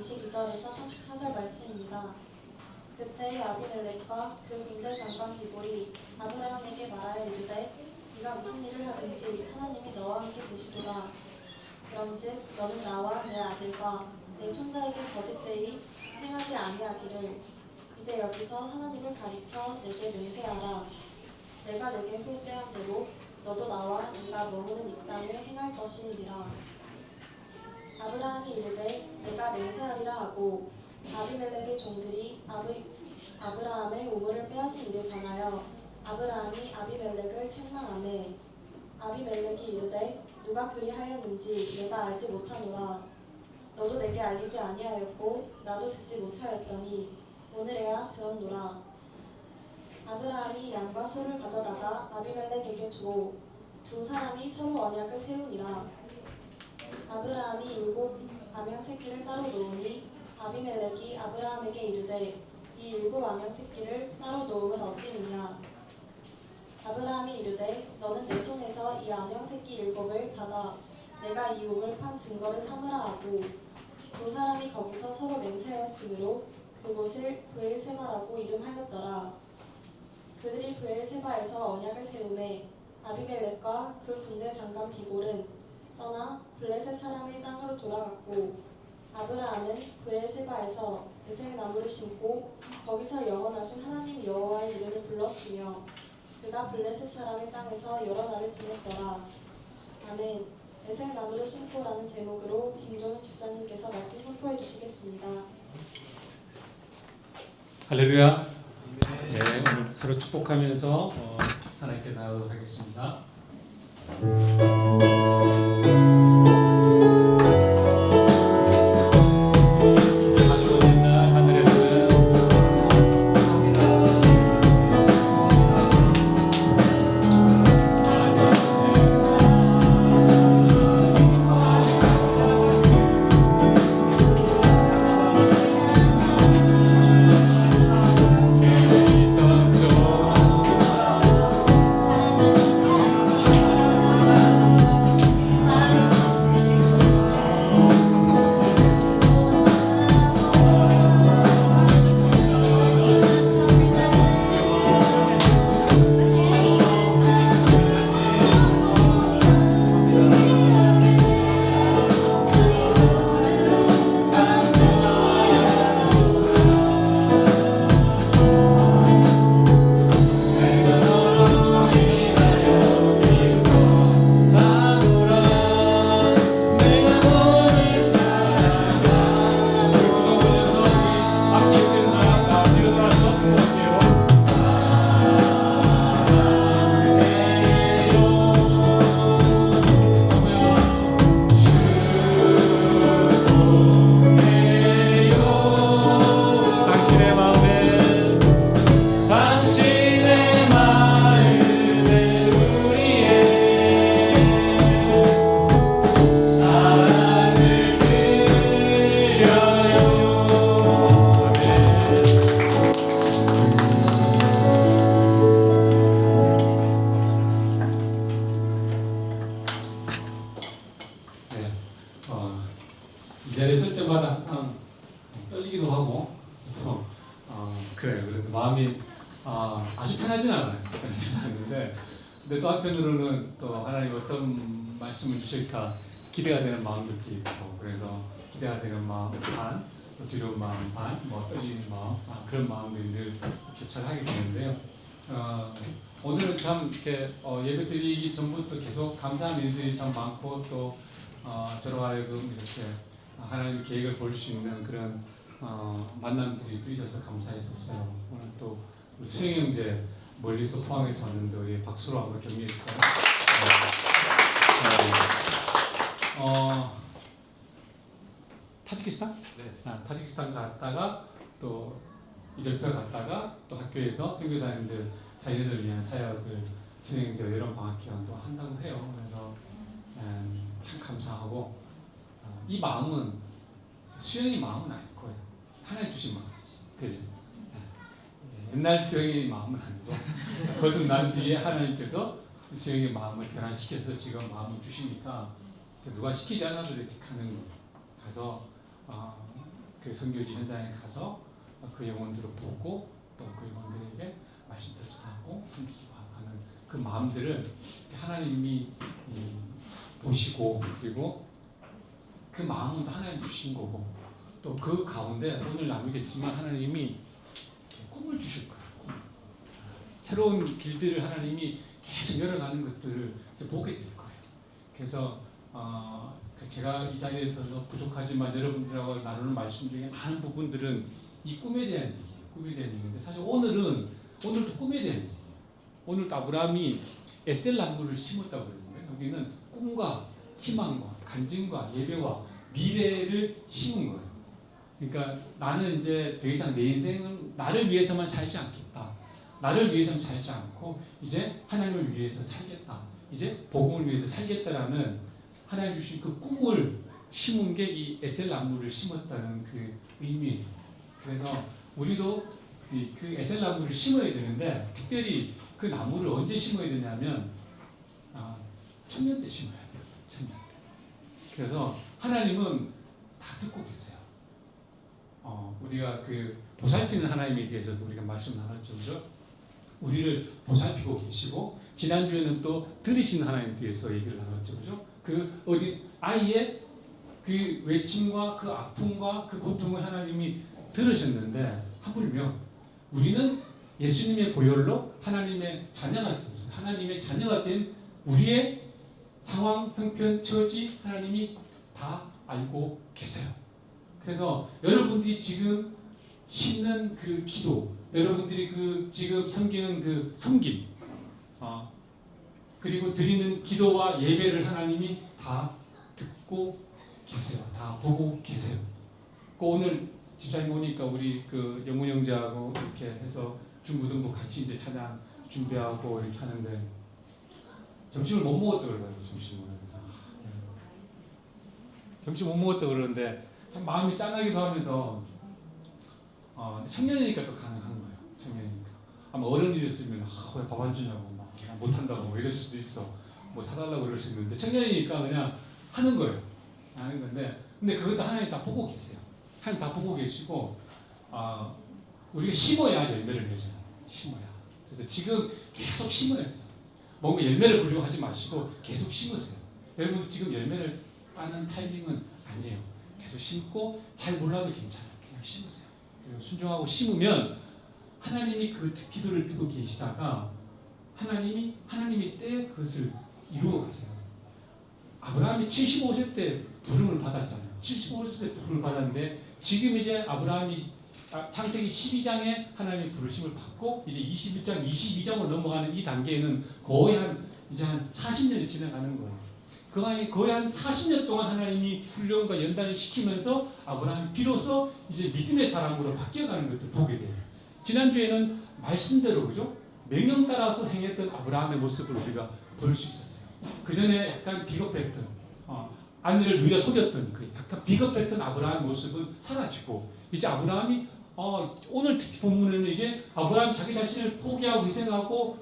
22절에서 34절 말씀입니다. 그때 아비멜렉과 그 군대 장관 비볼이 아브라함에게 말하여 이르되 네가 무슨 일을 하든지 하나님이 너와 함께 계시도다. 그런즉 너는 나와 내 아들과 내 손자에게 거짓되이 행하지 아니하기를 이제 여기서 하나님을 가리켜 내게 맹세하라. 내가 내게 후대한 대로 너도 나와 네가 머무는 이 땅에 행할 것이니라. 아브라함이 이르되 내가 맹세하리라 하고 아비멜렉의 종들이 아브라함의 우물을 빼앗은 일을 관하여 아브라함이 아비멜렉을 책망하매 아비멜렉이 이르되 누가 그리하였는지 내가 알지 못하노라. 너도 내게 알리지 아니하였고 나도 듣지 못하였더니 오늘에야 들었노라. 아브라함이 양과 소를 가져다가 아비멜렉에게 주오 두 사람이 서로 언약을 세우니라. 아브라함이 7 암양 새끼를 따로 놓으니 아비멜렉이 아브라함에게 이르되 이 7 암양 새끼를 따로 놓음은 어찌미냐. 아브라함이 이르되 너는 내 손에서 이 암양 새끼 7을 받아 내가 이 우물 판 증거를 삼으라 하고 두 사람이 거기서 서로 맹세하였으므로 그곳을 브엘세바라고 이름하였더라. 그들이 브엘세바에서 언약을 세우매 아비멜렉과 그 군대 장관 비골은 떠나 블레셋 사람의 땅으로 돌아갔고 아브라함은 브엘세바에서 에셀 나무를 심고 거기서 영원하신 하나님 여호와의 이름을 불렀으며 그가 블레셋 사람의 땅에서 여러 날을 지냈더라. 아멘. 에셀 나무를 심고라는 제목으로 김종훈 집사님께서 말씀 선포해 주시겠습니다. 할렐루야. 네, 오늘 서로 축복하면서 하나님께 나아가도록 하겠습니다. 이 자리에 설 때마다 항상 떨리기도 하고 그래요. 그래도 마음이 아주 편하진 않아요. 편하진 않는데 근데 또 한편으로는 또 하나님 어떤 말씀을 주실까 기대가 되는 마음들도 있고 그래서 기대가 되는 마음 반, 또 두려운 마음 반, 뭐 떨리는 마음 그런 마음들이 늘 교차를 하게 되는데요. 오늘은 참 이렇게 예배 드리기 전부터 계속 감사한 일들이 참 많고 또 저로 하여금 이렇게 하나님 계획을 볼 수 있는 그런 만남들이 또 있어서 감사했었어요. 오늘 또 수영 형제 멀리서 포항에서 왔는데 우리 박수로 한번 격려해 줄까요? 타지키스탄? 네. 타지키스탄 갔다가 또 이절표 갔다가 또 학교에서 선교사님들 자녀들을 위한 사역을 수영 형제 이런 방학 기간도 한다고 해요. 그래서 참 감사하고 이 마음은 수영이 마음은 아닐 거예요. 하나님 주신 마음이지. 그지? 옛날 수영의 마음은 아니고 거듭난 뒤에 하나님께서 수영의 마음을 변화시켜서 지금 마음을 주시니까 누가 시키지 않아도 이렇게 가는 거예요. 그래서 그 선교지 현장에 가서 그 영혼들을 보고 또 그 영혼들에게 말씀을 전하고 섬기기도 하는 그 마음들을 하나님이 보시고 그리고 그 마음은 하나님 주신 거고 또 그 가운데 오늘 나누겠지만 하나님이 꿈을 주실 거예요. 꿈. 새로운 길들을 하나님이 계속 열어가는 것들을 보게 될 거예요. 그래서 제가 이 자리에서 부족하지만 여러분들하고 나누는 말씀 중에 많은 부분들은 이 꿈에 대한 얘기예요. 꿈에 대한 얘기인데 사실 오늘도 꿈에 대한 얘기예요. 오늘도 아브라함이 에셀 나무를 심었다고 그러는데 여기는 꿈과 희망과 간증과 예배와 미래를 심은 거예요. 그러니까 나는 이제 더 이상 내 인생은 나를 위해서만 살지 않겠다. 나를 위해서만 살지 않고 이제 하나님을 위해서 살겠다. 이제 복음을 위해서 살겠다라는 하나님 주신 그 꿈을 심은 게 이 에셀 나무를 심었다는 그 의미예요. 그래서 우리도 그 에셀 나무를 심어야 되는데 특별히 그 나무를 언제 심어야 되냐면 청년 때 심어야 돼요. 청년 때. 그래서 하나님은 다 듣고 계세요. 우리가 그 보살피는 하나님에 대해서도 우리가 말씀 나눴죠, 그죠? 우리를 보살피고 계시고 지난주에는 또 들으시는 하나님에 대해서 얘기를 나눴죠, 그죠? 그 아이의 그 외침과 그 아픔과 그 고통을 하나님이 들으셨는데 하물며 우리는 예수님의 보혈로 하나님의 자녀가 된 우리의 상황, 형편, 처지 하나님이 다 알고 계세요. 그래서 여러분들이 지금 심는 그 기도, 여러분들이 그 지금 섬기는 그 섬김, 그리고 드리는 기도와 예배를 하나님이 다 듣고 계세요. 다 보고 계세요. 오늘 집사님 오니까 우리 그 영훈 형제하고 이렇게 해서 중고등부 같이 이제 찬양 준비하고 이렇게 하는데 점심을 못 먹었다 그러더라고요. 점심 못 먹었다 그러는데 참 마음이 짠하기도 하면서 청년이니까 또 가능한 거예요. 청년이니까 아마 어른이었으면 왜 밥 안 주냐고 막 못한다고 뭐 이랬을 수도 있어. 뭐 사달라고 그럴 수 있는데 청년이니까 그냥 하는 거예요. 하는 건데 근데 그것도 하나님 다 보고 계세요. 하나님 다 보고 계시고 우리가 심어야 열매를 맺어요. 심어야. 그래서 지금 계속 심어야 돼요. 뭔가 열매를 보려고 하지 마시고 계속 심으세요. 여러분 지금 열매를 따는 타이밍은 아니에요. 계속 심고 잘 몰라도 괜찮아요. 그냥 심으세요. 그리고 순종하고 심으면 하나님이 그 기도를 듣고 계시다가 하나님이 때 그것을 이루어 가세요. 아브라함이 75세 때 부름을 받았잖아요. 75세 때 부름을 받았는데 지금 이제 아브라함이 창세기 12장에 하나님의 부르심을 받고 이제 21장, 22장으로 넘어가는 이 단계에는 거의 한 40년이 지나가는 거예요. 거의 한 40년 동안 하나님이 훈련과 연단을 시키면서 아브라함이 비로소 이제 믿음의 사람으로 바뀌어가는 것을 보게 돼요. 지난주에는 말씀대로 그죠? 명령 따라서 행했던 아브라함의 모습을 우리가 볼 수 있었어요. 그 전에 약간 비겁했던 아내를 누려 속였던 그 약간 비겁했던 아브라함의 모습은 사라지고 이제 아브라함이 오늘 특히 본문에는 이제 아브라함 자기 자신을 포기하고 희생하고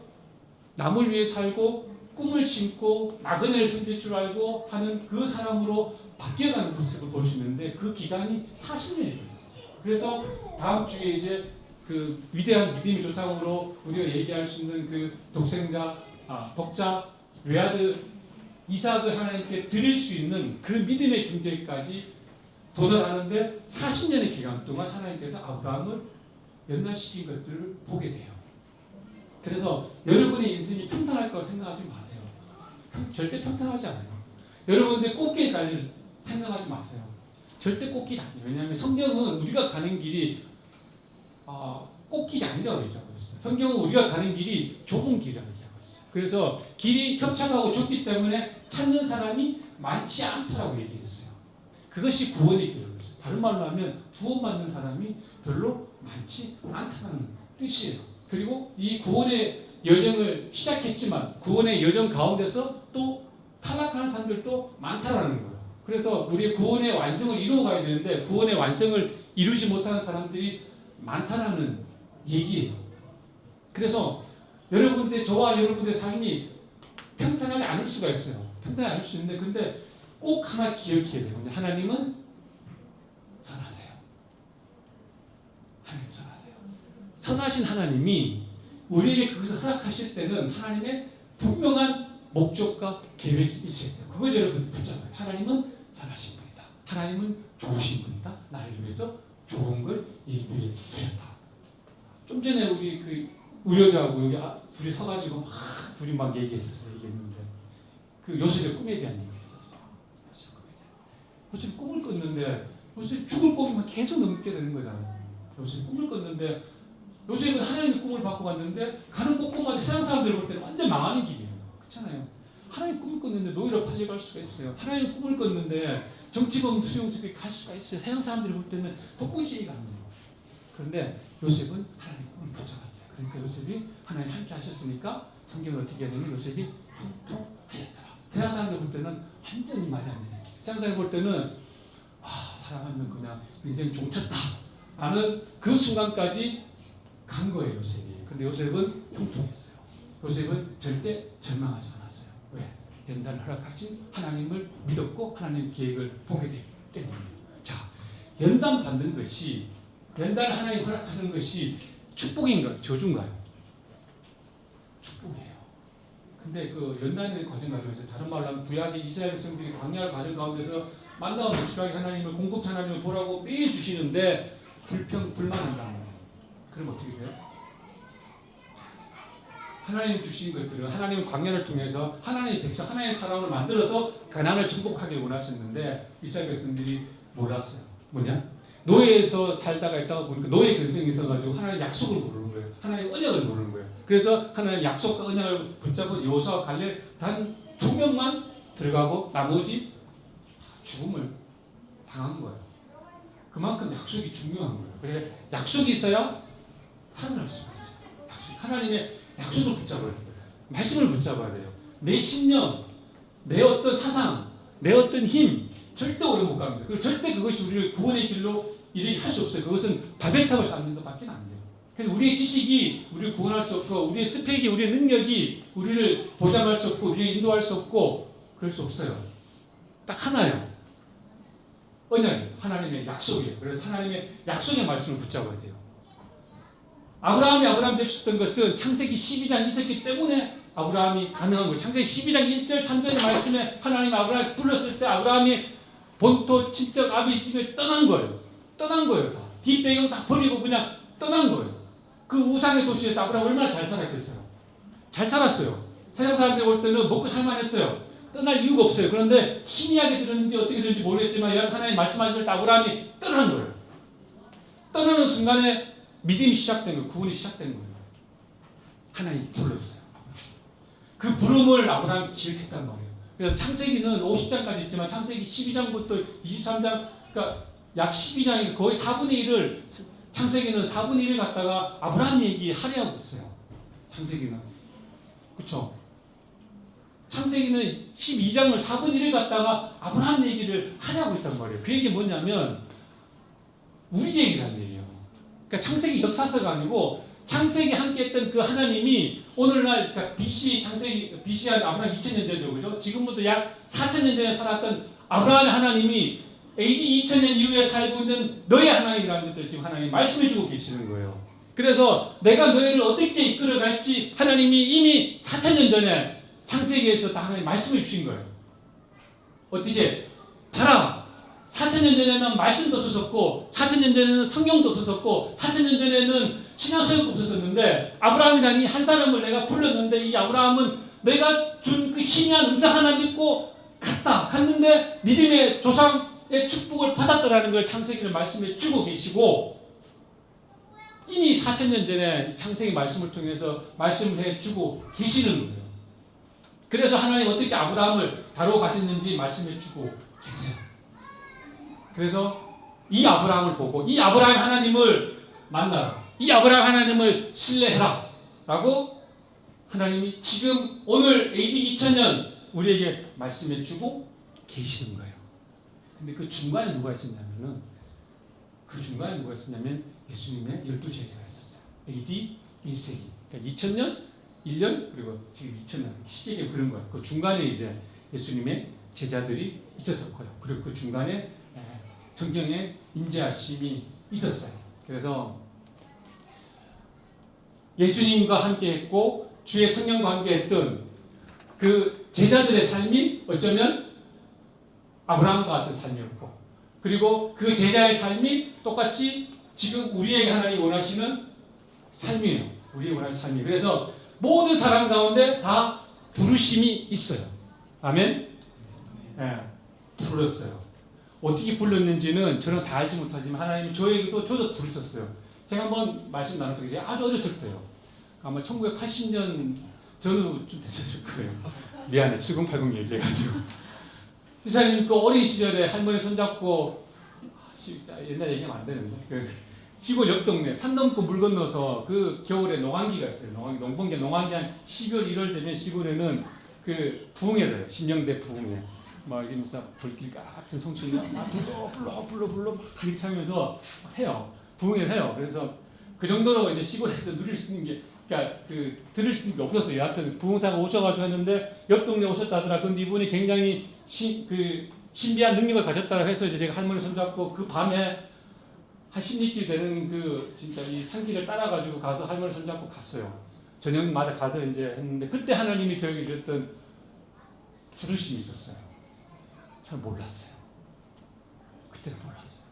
남을 위해 살고 꿈을 심고 나그네를 섬길 줄 알고 하는 그 사람으로 바뀌어가는 모습을 볼 수 있는데 그 기간이 40년이 걸렸어요. 그래서 다음 주에 이제 그 위대한 믿음의 조상으로 우리가 얘기할 수 있는 그 독자 외아들 이삭을 하나님께 드릴 수 있는 그 믿음의 경제까지 도달하는데 40년의 기간 동안 하나님께서 아브라함을 연단시킨 것들을 보게 돼요. 그래서 여러분의 인생이 평탄할 거라고 생각하지 마세요. 절대 평탄하지 않아요. 여러분들 꽃길 갈 생각하지 마세요. 절대 꽃길 아니에요. 왜냐하면 성경은 우리가 가는 길이 꽃길이 아니라고 얘기하고 있어요. 성경은 우리가 가는 길이 좁은 길이라고 얘기하고 있어요. 그래서 길이 협착하고 좁기 때문에 찾는 사람이 많지 않다라고 얘기했어요. 그것이 구원의 길이라고 했어요. 다른 말로 하면 구원받는 사람이 별로 많지 않다는 뜻이에요. 그리고 이 구원의 여정을 시작했지만 구원의 여정 가운데서 또 탈락하는 사람들도 많다라는 거예요. 그래서 우리의 구원의 완성을 이루어가야 되는데 구원의 완성을 이루지 못하는 사람들이 많다라는 얘기예요. 그래서 저와 여러분들의 삶이 평탄하지 않을 수가 있어요. 평탄하지 않을 수 있는데 근데 꼭 하나 기억해야 돼요. 하나님은 선하세요. 하나님 선하세요. 선하신 하나님이 우리에게 그것을 허락하실 때는 하나님의 분명한 목적과 계획이 있어야 돼요. 그걸 여러분들 붙잡아요. 하나님은 선하신 분이다. 하나님은 좋으신 분이다. 나를 위해서 좋은 걸 예비해 두셨다. 좀 전에 우리 그 우열이하고 여기 둘이 서가지고 둘이 막 얘기했었어요. 얘기했는데 그 요셉의 꿈에 대한 얘기를 했었어. 요셉 꿈을 꿨는데 요셉 죽을 꿈이 계속 넘게 되는 거잖아요. 요셉 꿈을 꿨는데 요셉은 하나님의 꿈을 받고 갔는데 가는 곳곳마다 세상 사람들이 볼 때는 완전 망하는 길이에요. 그렇잖아요. 하나님 꿈을 꿨는데 노예로 팔려갈 수가 있어요. 하나님 꿈을 꿨는데 정치범 수용소에 갈 수가 있어요. 세상 사람들이 볼 때는 독구지가 안 돼요. 그런데 요셉은 하나님 꿈을 붙잡았어요. 그러니까 요셉이 하나님 함께 하셨으니까 성경을 어떻게 하냐면 요셉이 형통하였더라. 세상 사람들 볼 때는 완전히 말이 안 되는 길. 세상 사람들 볼 때는 사람 한 명 그냥 인생 종쳤다 라는 그 순간까지 간 거예요. 요셉이. 근데 요셉은 형통했어요. 요셉은 절대 절망하지 않았어요. 왜? 연단 허락하신 하나님을 믿었고 하나님 계획을 보게 되기 때문이에요. 자, 연단 받는 것이 연단 하나님 허락하신 것이 축복인가요? 저주인가요? 축복이에요. 근데 그 연단의 과정 가운데서 다른 말로 하면 구약의 이스라엘 백성들이 광야의 과정 가운데서 만나고 매출하게 하나님을 공급자 하나님을 보라고 매일 주시는데 불만한단 말이에요. 그럼 어떻게 돼요? 하나님 주신 것들은 하나님 광야를 통해서 하나님의 백성, 하나님의 사람을 만들어서 가나안을 정복하길 원하셨는데 이스라엘 백성들이 몰랐어요. 뭐냐? 노예에서 살다가 있다가 보니까 노예 근성이 있어가지고 하나님의 약속을 모르는 거예요. 하나님의 언약을 모르는 거예요. 그래서 하나님의 약속과 언약을 붙잡은 여호수아와 갈렙 단 2명만 들어가고 나머지 죽음을 당한 거예요. 그만큼 약속이 중요한 거예요. 그래 약속이 있어야 살아날 수가 있어요. 하나님의 약속을 붙잡아야 돼요. 말씀을 붙잡아야 돼요. 내 신념, 내 어떤 사상, 내 어떤 힘 절대 오래 못 갑니다. 그리고 절대 그것이 우리를 구원의 길로 이르게 할 수 없어요. 그것은 바벨탑을 쌓는 것밖에 안 돼요. 그래서 우리의 지식이 우리를 구원할 수 없고 우리의 스펙이 우리의 능력이 우리를 보장할 수 없고 우리를 인도할 수 없고 그럴 수 없어요. 딱 하나예요. 언약이에요. 하나님의 약속이에요. 그래서 하나님의 약속의 말씀을 붙잡아야 돼요. 아브라함이 아브라함 될 수 있던 것은 창세기 12장 있었기 때문에 아브라함이 가능한 거예요. 창세기 12장 1절 3절의 말씀에 하나님 아브라함을 불렀을 때 아브라함이 본토 친척 아비 집에 떠난 거예요. 떠난 거예요. 다. 뒷배경 다 버리고 그냥 떠난 거예요. 그 우상의 도시에서 아브라함 얼마나 잘 살았겠어요. 잘 살았어요. 세상 사람들이 볼 때는 먹고 살만했어요. 떠날 이유가 없어요. 그런데 희미하게 들었는지 어떻게 들었는지 모르겠지만 하나님 말씀하실 때 아브라함이 떠난 거예요. 떠나는 순간에 믿음이 시작된 거예요. 구원이 시작된 거예요. 하나님이 불렀어요. 그 부름을 아브라함이 기억했단 말이에요. 그래서 창세기는 50장까지 있지만 창세기 12장부터 23장 그러니까 약 12장이 거의 4분의 1을 창세기는 4분의 1을 갖다가 아브라함 얘기 할애하고 있어요. 창세기는. 그렇죠? 창세기는 12장을 4분의 1을 갖다가 아브라함 얘기를 할애하고 있단 말이에요. 그 얘기 뭐냐면 우리 얘기를 하는 얘기예요. 그러니까 창세기 역사서가 아니고 창세기 함께 했던 그 하나님이 오늘날 그러니까 BC 한 아브라함 2000년 전이죠. 그죠? 지금부터 약 4000년 전에 살았던 아브라함의 하나님이 AD 2000년 이후에 살고 있는 너의 하나님이라는 것들 지금 하나님이 말씀해 주고 계시는 거예요. 그래서 내가 너희를 어떻게 이끌어 갈지 하나님이 이미 4000년 전에 창세기에서 다 하나님 말씀해 주신 거예요. 어떻게? 봐라. 4000년 전에는 말씀도 없었고 4000년 전에는 성경도 없었고 4000년 전에는 신앙서역도 없었는데 아브라함이라니 한 사람을 내가 불렀는데 이 아브라함은 내가 준 그 희미한 음성 하나 믿고 갔는데 믿음의 조상의 축복을 받았더라는 걸 창세기를 말씀해 주고 계시고 이미 4000년 전에 창세기 말씀을 통해서 말씀을 해주고 계시는 거예요. 그래서 하나님 어떻게 아브라함을 다루어 가셨는지 말씀해 주고 계세요. 그래서 이 아브라함을 보고 이 아브라함 하나님을 만나라. 이 아브라함 하나님을 신뢰해라. 라고 하나님이 지금 오늘 AD 2000년 우리에게 말씀해 주고 계시는 거예요. 근데 그 중간에 누가 있었냐면은 예수님의 12제자가 있었어요. AD 1세기. 그러니까 2000년, 1년, 그리고 지금 2000년. 시기가 그런 거예요. 그 중간에 이제 예수님의 제자들이 있었고요. 그리고 그 중간에 성경에 임재하심이 있었어요. 그래서 예수님과 함께했고 주의 성령과 함께했던 그 제자들의 삶이 어쩌면 아브라함과 같은 삶이었고, 그리고 그 제자의 삶이 똑같이 지금 우리에게 하나님이 원하시는 삶이에요. 우리에게 원하시는 삶이에요. 그래서 모든 사람 가운데 다 부르심이 있어요. 아멘? 예, 불렀어요. 어떻게 불렀는지는 저는 다 알지 못하지만 하나님이 저도 부르셨어요. 제가 한번 말씀 나눴어요. 제가 아주 어렸을 때요. 아마 1980년 전후 좀 됐었을 거예요. 미안해. 7080 얘기해가지고. 지사님 그 어린 시절에 할머니 손잡고, 옛날 얘기하면 안 되는데, 그 시골 옆 동네 산 넘고 물 건너서 그 겨울에 농한기가 있어요. 농번기 한 12월 1월 되면 시골에는 그 부흥회를 해요. 신령대 부흥회. 막 이러면서 불길 같은 송춘이 막 불러 막 이렇게 하면서 해요. 부흥회를 해요. 그래서 그 정도로 이제 시골에서 누릴 수 있는 게, 그러니까 그 들을 수 있는 게 없었어요. 여하튼 부흥사가 오셔가지고 했는데 옆 동네 오셨다 하더라. 근데 이분이 굉장히 신비한 능력을 가졌다고 해서 이제 제가 할머니 손잡고 그 밤에 한 16길 되는 그 진짜 이 산길을 따라가지고 가서 할머니 손잡고 갔어요. 저녁마다 가서 이제 했는데 그때 하나님이 저에게 주셨던 부르심이 있었어요. 잘 몰랐어요. 그때는 몰랐어요.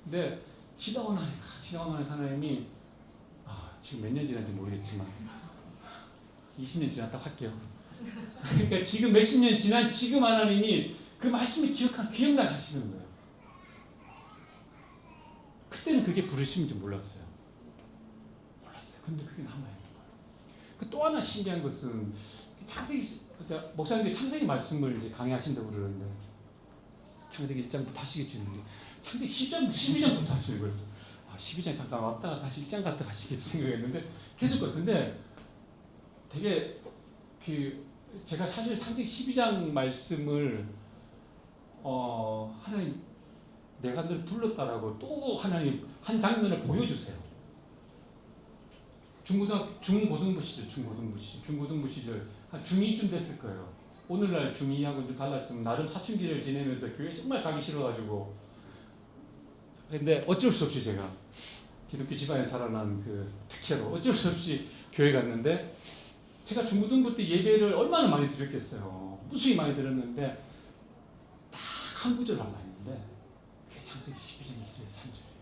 근데 지나고 나니까 하나님이 지금 몇 년 지난지 모르겠지만 20년 지났다고 할게요. 그러니까 지금 몇십 년 지난 지금 하나님이 그 말씀을 기억나게 하시는 거예요. 그때는 그게 부르심인지 몰랐어요. 근데 그게 남아있는 거예요. 또 하나 신기한 것은 창세기, 그러니까 목사님들이 창세기 말씀을 이제 강의하신다고 그러는데 창세기 1장부터 하시겠지. 창세기 12장부터 하시는 거예요. 12장 잠깐 왔다가 다시 1장 갔다 가시겠지 생각했는데 계속 그래요. 근데 되게 제가 사실 창세기 12장 말씀을 하나님 내가 늘 불렀다라고 또 하나님 한 장면을 보여주세요. 중고등부 시절 한 중2쯤 됐을 거예요. 오늘날 중2하고 좀 달랐지만 나름 사춘기를 지내면서 교회 정말 가기 싫어가지고, 근데 어쩔 수 없이 제가 기독교 집안에 자라난 그 특혜로 어쩔 수 없이 교회 갔는데, 제가 중고등부 때 예배를 얼마나 많이 드렸겠어요. 무수히 많이 들었는데 딱 한 구절 남아있는데 그게 창세기 12장 1절 3절이에요.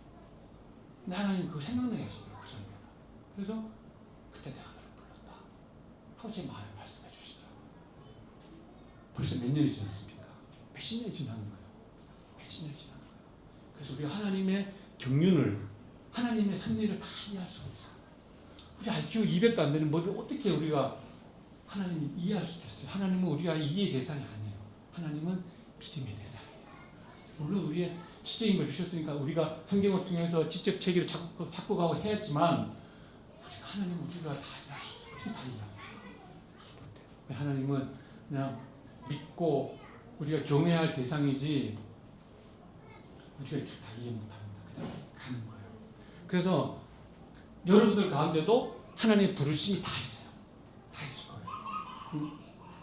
근데 하나님 그거 생각나게 하시더라고요. 그 장면. 그래서 그때 내가 너를 불렀다 하고 제 마음에 말씀해 주시더라고요. 벌써 몇 년이 지났습니까? 몇십 년이 지난 거예요. 몇십 년이 지난 거예요. 그래서 우리가 하나님의 경륜을, 하나님의 섭리를 다 이해할 수가 있어요. 우리 IQ 200도 안 되는 머리를 어떻게 우리가 하나님을 이해할 수 있겠어요? 하나님은 우리가 이해 대상이 아니에요. 하나님은 믿음의 대상이에요. 물론 우리의 지적인 걸 주셨으니까 우리가 성경을 통해서 지적 체계를 찾고 가고 해야지만, 우리가 하나님은 우리가 다 이해합니다. 하나님은 그냥 믿고 우리가 경외할 대상이지 우리가 다 이해 못합니다. 그냥 가는 거예요. 그래서 여러분들 가운데도 하나님의 부르심이 다 있어요. 다 있을 거예요.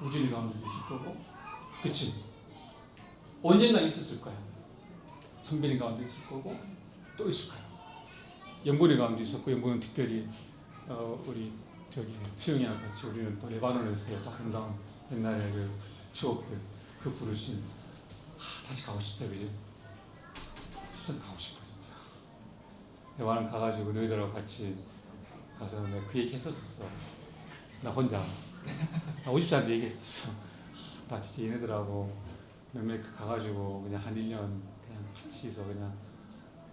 우진이 가운데도 있을 거고, 그치? 언젠가 있었을 거예요. 성빈이 가운데 있을 거고, 또 있을 거예요. 영곤이 가운데 있었고, 영곤은 특별히 우리 수영이랑 같이 우리는 또 레바논에서 또 한강 옛날에 그 추억들, 그 부르심, 다시 가고 싶다, 그지? 진짜 가고 싶어, 진짜. 레바논 가가지고 너희들하고 같이 가서 내가 그 얘기 했었어. 나 혼자. 나 50살한테 얘기했었어. 나 진짜 얘네들하고 몇몇 가가지고 그냥 한 1년 그냥 같이서 그냥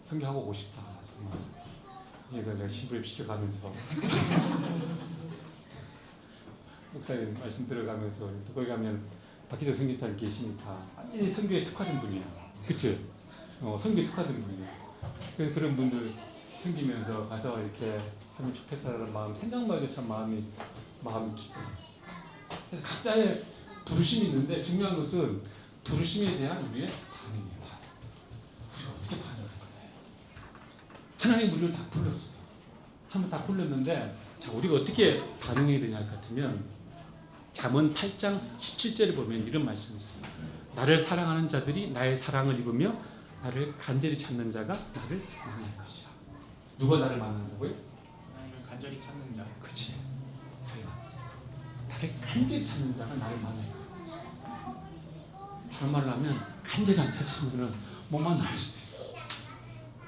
성경하고 오고 싶다. 정말. 얘들 내가 시부에 시켜가면서 목사님 말씀 들어가면서, 그래서 거기 가면 박희정 선교사님 계시니까 완전히 선교에 특화된 분이야. 그치? 선교에 특화된 분이야. 그래서 그런 분들 섬기면서 가서 이렇게 하면 좋겠다는 마음, 생각만 해도 참 마음이 기뻐요. 그래서 각자의 부르심이 있는데 중요한 것은 부르심에 대한 우리의 반응이에요. 우리가 어떻게 반응할 거예요? 하나님 우리를 다 불렀어요. 한번 다 불렀는데, 자, 우리가 어떻게 반응해야 되냐 같으면 잠언 8장 17절에 보면 이런 말씀이 있어요. 나를 사랑하는 자들이 나의 사랑을 입으며 나를 간절히 찾는 자가 나를 만날 것이다. 누가 나를 만난다고요? 간절히 찾는 자. 그렇지. 나를 간절히 찾는 자가 나를 만나요. 그런 말을 하면 간절히 안 찾으면 못 만날 수도 있어.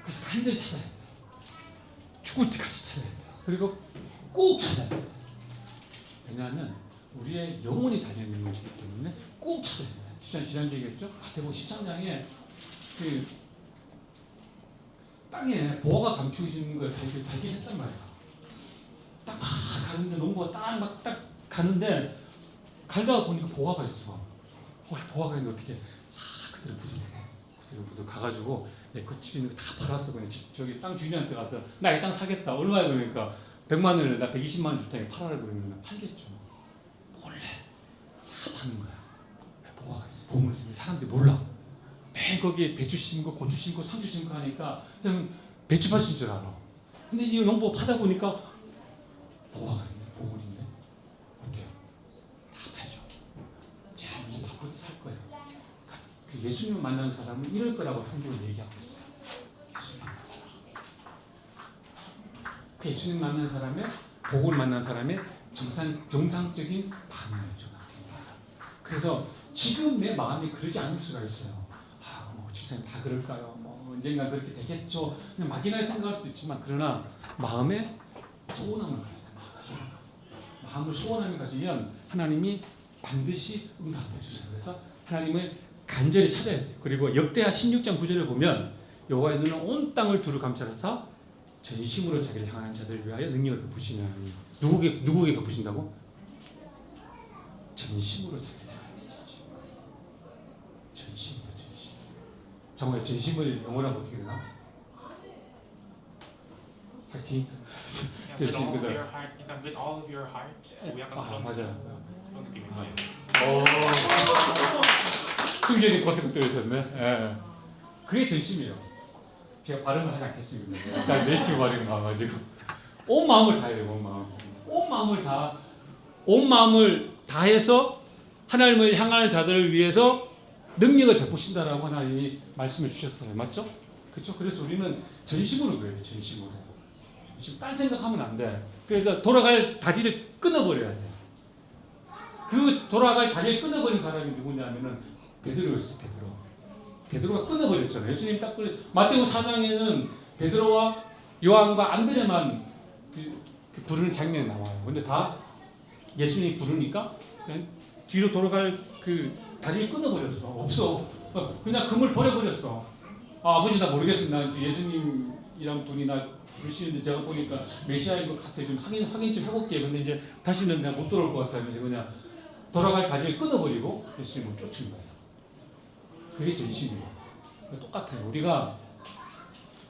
그래서 간절히 찾아야 돼. 죽을 때까지 찾아야 돼. 그리고 꼭 찾아야 돼. 왜냐하면 우리의 영혼이 달려있는 것이기 때문에 꼭 찾아야 돼. 지난주에 얘기했죠? 마태복음 13장에 그 땅에 보화가 감추어지는 걸 발견했단 말이야. 딱 막 가는데 농부가 딱 가는데 갈다가 보니까 보화가 있어. 보화가 있는데 어떻게 싹 그대로 묻어 가가지고 그 집에 있는 거 다 팔았어. 그냥 저기 땅 주인한테 가서 나 이 땅 사겠다. 얼마야 그러니까 100만 원을 나 120만 원 줄 테니까 팔아라 그러면 팔겠죠. 몰래 다 파는 거야. 보화가 있어. 보물이 있으면 사람들이 몰라. 매일 거기에 배추 심고 고추 심고 상추 심고 하니까 그냥 배추밭인 줄 알아. 근데 이 농부 파다 보니까 보화가 있네. 보물인데 어때요? 다 팔죠. 제가 이제 바꿔서 살 거예요. 그 예수님을 만나는 사람은 이럴 거라고 성경을 얘기하고 있어요. 예수님 만나는 사람. 그 예수님 만나는 사람의 복을 만나는 사람의 정상적인 반응이죠. 그래서 지금 내 마음이 그러지 않을 수가 있어요. 집사님 다 그럴까요? 언젠가 그렇게 되겠죠. 그냥 막연하게 생각할 수도 있지만 그러나 마음에 소원함을 가져요. 마음을 소원함을 가지면 하나님이 반드시 응답해 주세요. 그래서 하나님을 간절히 찾아야 돼요. 그리고 역대하 16장 9절을 보면 여호와의 눈은 온 땅을 두루 감찰하사 전심으로 자기를 향하는 자들을 위하여 능력을 베푸시는 하나님. 누구에게 베푸신다고? 전심으로 자기를 향하는 전심으로. 정말 전심을 영어로 어떻게 되나? 파이팅. With all of your heart, 일단 with all of your heart. 약간 그런 맞아요. 그런 느낌이에요. 승진이 고생 들으셨네. 예. 그게 전심이에요. 제가 발음을 하지 않겠습니다. 나 네이티브 발음이 나와가지고 온 마음을 다해야 돼요. 온 마음을 다해서 하나님을 향하는 자들을 위해서 능력을 베푸신다라고 하나님이 말씀해 주셨어요. 맞죠? 그렇죠? 그래서 우리는 전심으로 그래야 돼. 전심으로. 딴 생각하면 안 돼. 그래서 돌아갈 다리를 끊어버려야 돼. 그 돌아갈 다리를 끊어버린 사람이 누구냐면은 베드로였어. 베드로가 끊어버렸잖아요. 예수님 딱 마태복음 4장에는 베드로와 요한과 안드레만 그 부르는 장면이 나와요. 근데 다 예수님이 부르니까 그냥 뒤로 돌아갈 그 다리를 끊어버렸어. 없어. 그냥 금을 버려버렸어. 아버지 나 모르겠어. 나 예수님이란 분이 나 부르시는데 제가 보니까 메시아인 것 같아. 좀 확인 좀 해볼게. 근데 이제 다시는 내가 못 돌아올 것 같다면서 그냥 돌아갈 다리를 끊어버리고 예수님을 쫓은 거예요. 그게 전심이에요. 똑같아요. 우리가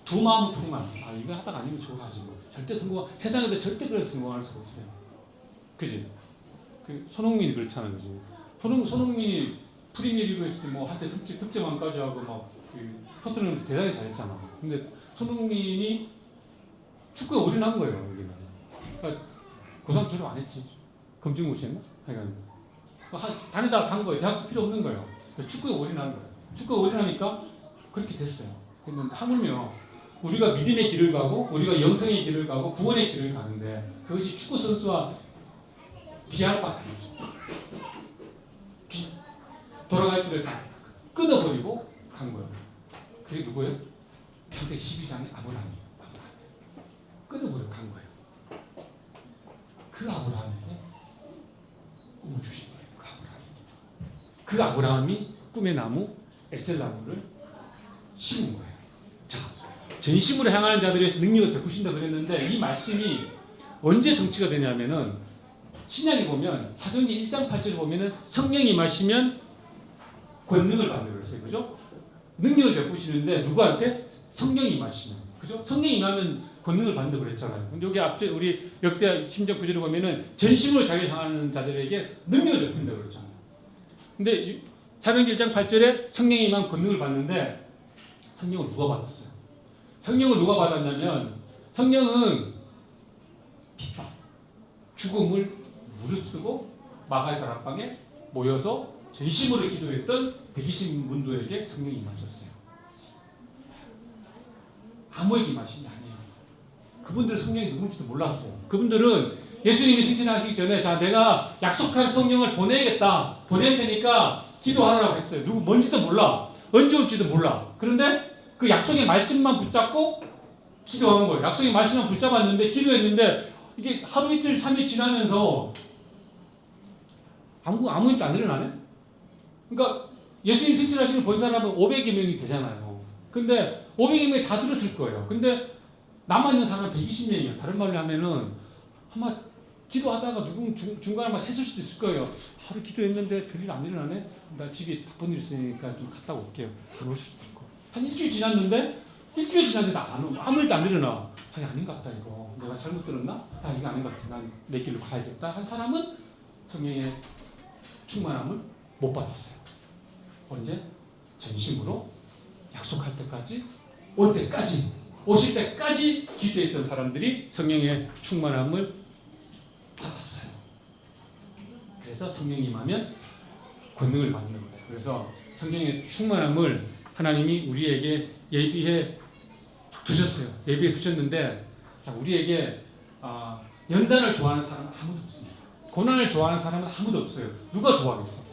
두 마음을 품으면 이거 하다가 아니면 저거 하지 뭐. 절대 세상에서 절대 그래서 성공할 수가 없어요. 그지? 그 손흥민이 그렇잖아요. 그지? 손흥민이 프리미어리그 했을 때 뭐 한때 득점왕까지 하고 막 토트넘에서 대단히 잘했잖아. 근데 손흥민이 축구에 올인한 거예요. 여기는. 그러니까 고등학교 졸업 안 했지. 검증고시였나? 다니다가 간 거예요. 대학도 필요 없는 거예요. 축구에 올인한 거예요. 축구에 올인하니까 그렇게 됐어요. 근데 하물며 우리가 믿음의 길을 가고 우리가 영성의 길을 가고 구원의 길을 가는데 그것이 축구 선수와 비할 바가 아니죠. 돌아갈 길을 다 끊어버리고 간 거예요. 그게 누구예요? 창세기 12장의 아브라함이에요. 끊어버리고 간 거예요. 그 아브라함에게 꿈을 주신 거예요. 그 아브라함이 꿈의 나무 에셀나무를 심은 거예요. 자, 전심으로 향하는 자들에 대해서 능력을 베푸신다 그랬는데 이 말씀이 언제 성취가 되냐면은 신약에 보면 사도행전 1장 8절에 보면은 성령이 임하시면 권능을 받는 그랬어요. 그죠? 능력을 베푸시는데 누구한테? 성령이 임하시면. 그죠? 성령이 임하면 권능을 받는다고 그랬잖아요. 근데 여기 앞에 우리 역대 10장 9절에 보면은 전심으로 자기를 향하는 자들에게 능력을 베푼다고 그랬잖아요. 근데 사도행전 1장 8절에 성령이 임한 권능을 받는데 성령을 누가 받았어요? 성령을 누가 받았냐면 성령은 핍박, 죽음을 무릅쓰고 마가의 다락방에 모여서 전심으로 기도했던 120문도에게 성령이 임하셨어요. 아무에게 임하신 게 아니에요. 그분들은 성령이 누군지도 몰랐어요. 그분들은 예수님이 승천하시기 전에 자 내가 약속한 성령을 보낼 테니까 기도하라고 했어요. 누구 뭔지도 몰라. 언제 올지도 몰라. 그런데 그 약속의 말씀만 붙잡고 기도한 거예요. 약속의 말씀만 붙잡았는데 기도했는데 이게 하루 이틀 3일 지나면서 아무 일도 안 일어나네. 그러니까 예수님 승천하시는 본 사람은 500여 명이 되잖아요. 근데 500여 명이 다 들었을 거예요. 근데 남아있는 사람은 120명이에요. 다른 말로 하면은 아마 기도하다가 누군 중간에 막 셋을 수도 있을 거예요. 하루 기도했는데 별일 안 일어나네? 나 집에 바쁜 일 있으니까 좀 갔다 올게요. 그럴 수도 있고. 한 일주일 지났는데 아무 일도 안 일어나. 아니 아닌 것 같다 이거. 내가 잘못 들었나? 아 이거 아닌 것 같아. 난 내 길로 가야겠다. 한 사람은 성령의 충만함을 못 받았어요. 언제? 전심으로 약속할 때까지 오실 때까지 기도했던 사람들이 성령의 충만함을 받았어요. 그래서 성령이 임하면 권능을 받는 거예요. 그래서 성령의 충만함을 하나님이 우리에게 예비해 두셨어요. 예비해 두셨는데 자, 우리에게 연단을 좋아하는 사람은 아무도 없습니다. 고난을 좋아하는 사람은 아무도 없어요. 누가 좋아하겠어?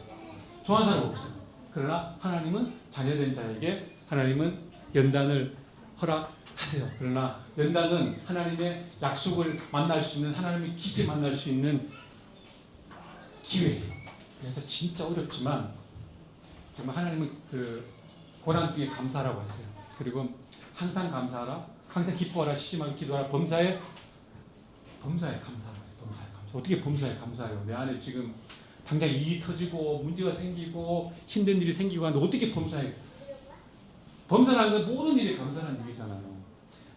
좋아하는 사람 없어요. 그러나 하나님은 자녀된 자에게 하나님은 연단을 허락하세요. 그러나 연단은 하나님의 약속을 만날 수 있는 하나님을 깊이 만날 수 있는 기회예요. 그래서 진짜 어렵지만 정말 하나님은 그 고난 중에 감사하라고 했어요. 그리고 항상 감사하라, 항상 기뻐하라, 시심하게 기도하라, 범사에 감사하라고 했어요. 범사에 감사. 어떻게 범사에 감사해요? 내 안에 지금 당장 일이 터지고 문제가 생기고 힘든 일이 생기고 하는데 어떻게 범사해? 범사라는 건 모든 일에 감사하는 일이잖아요.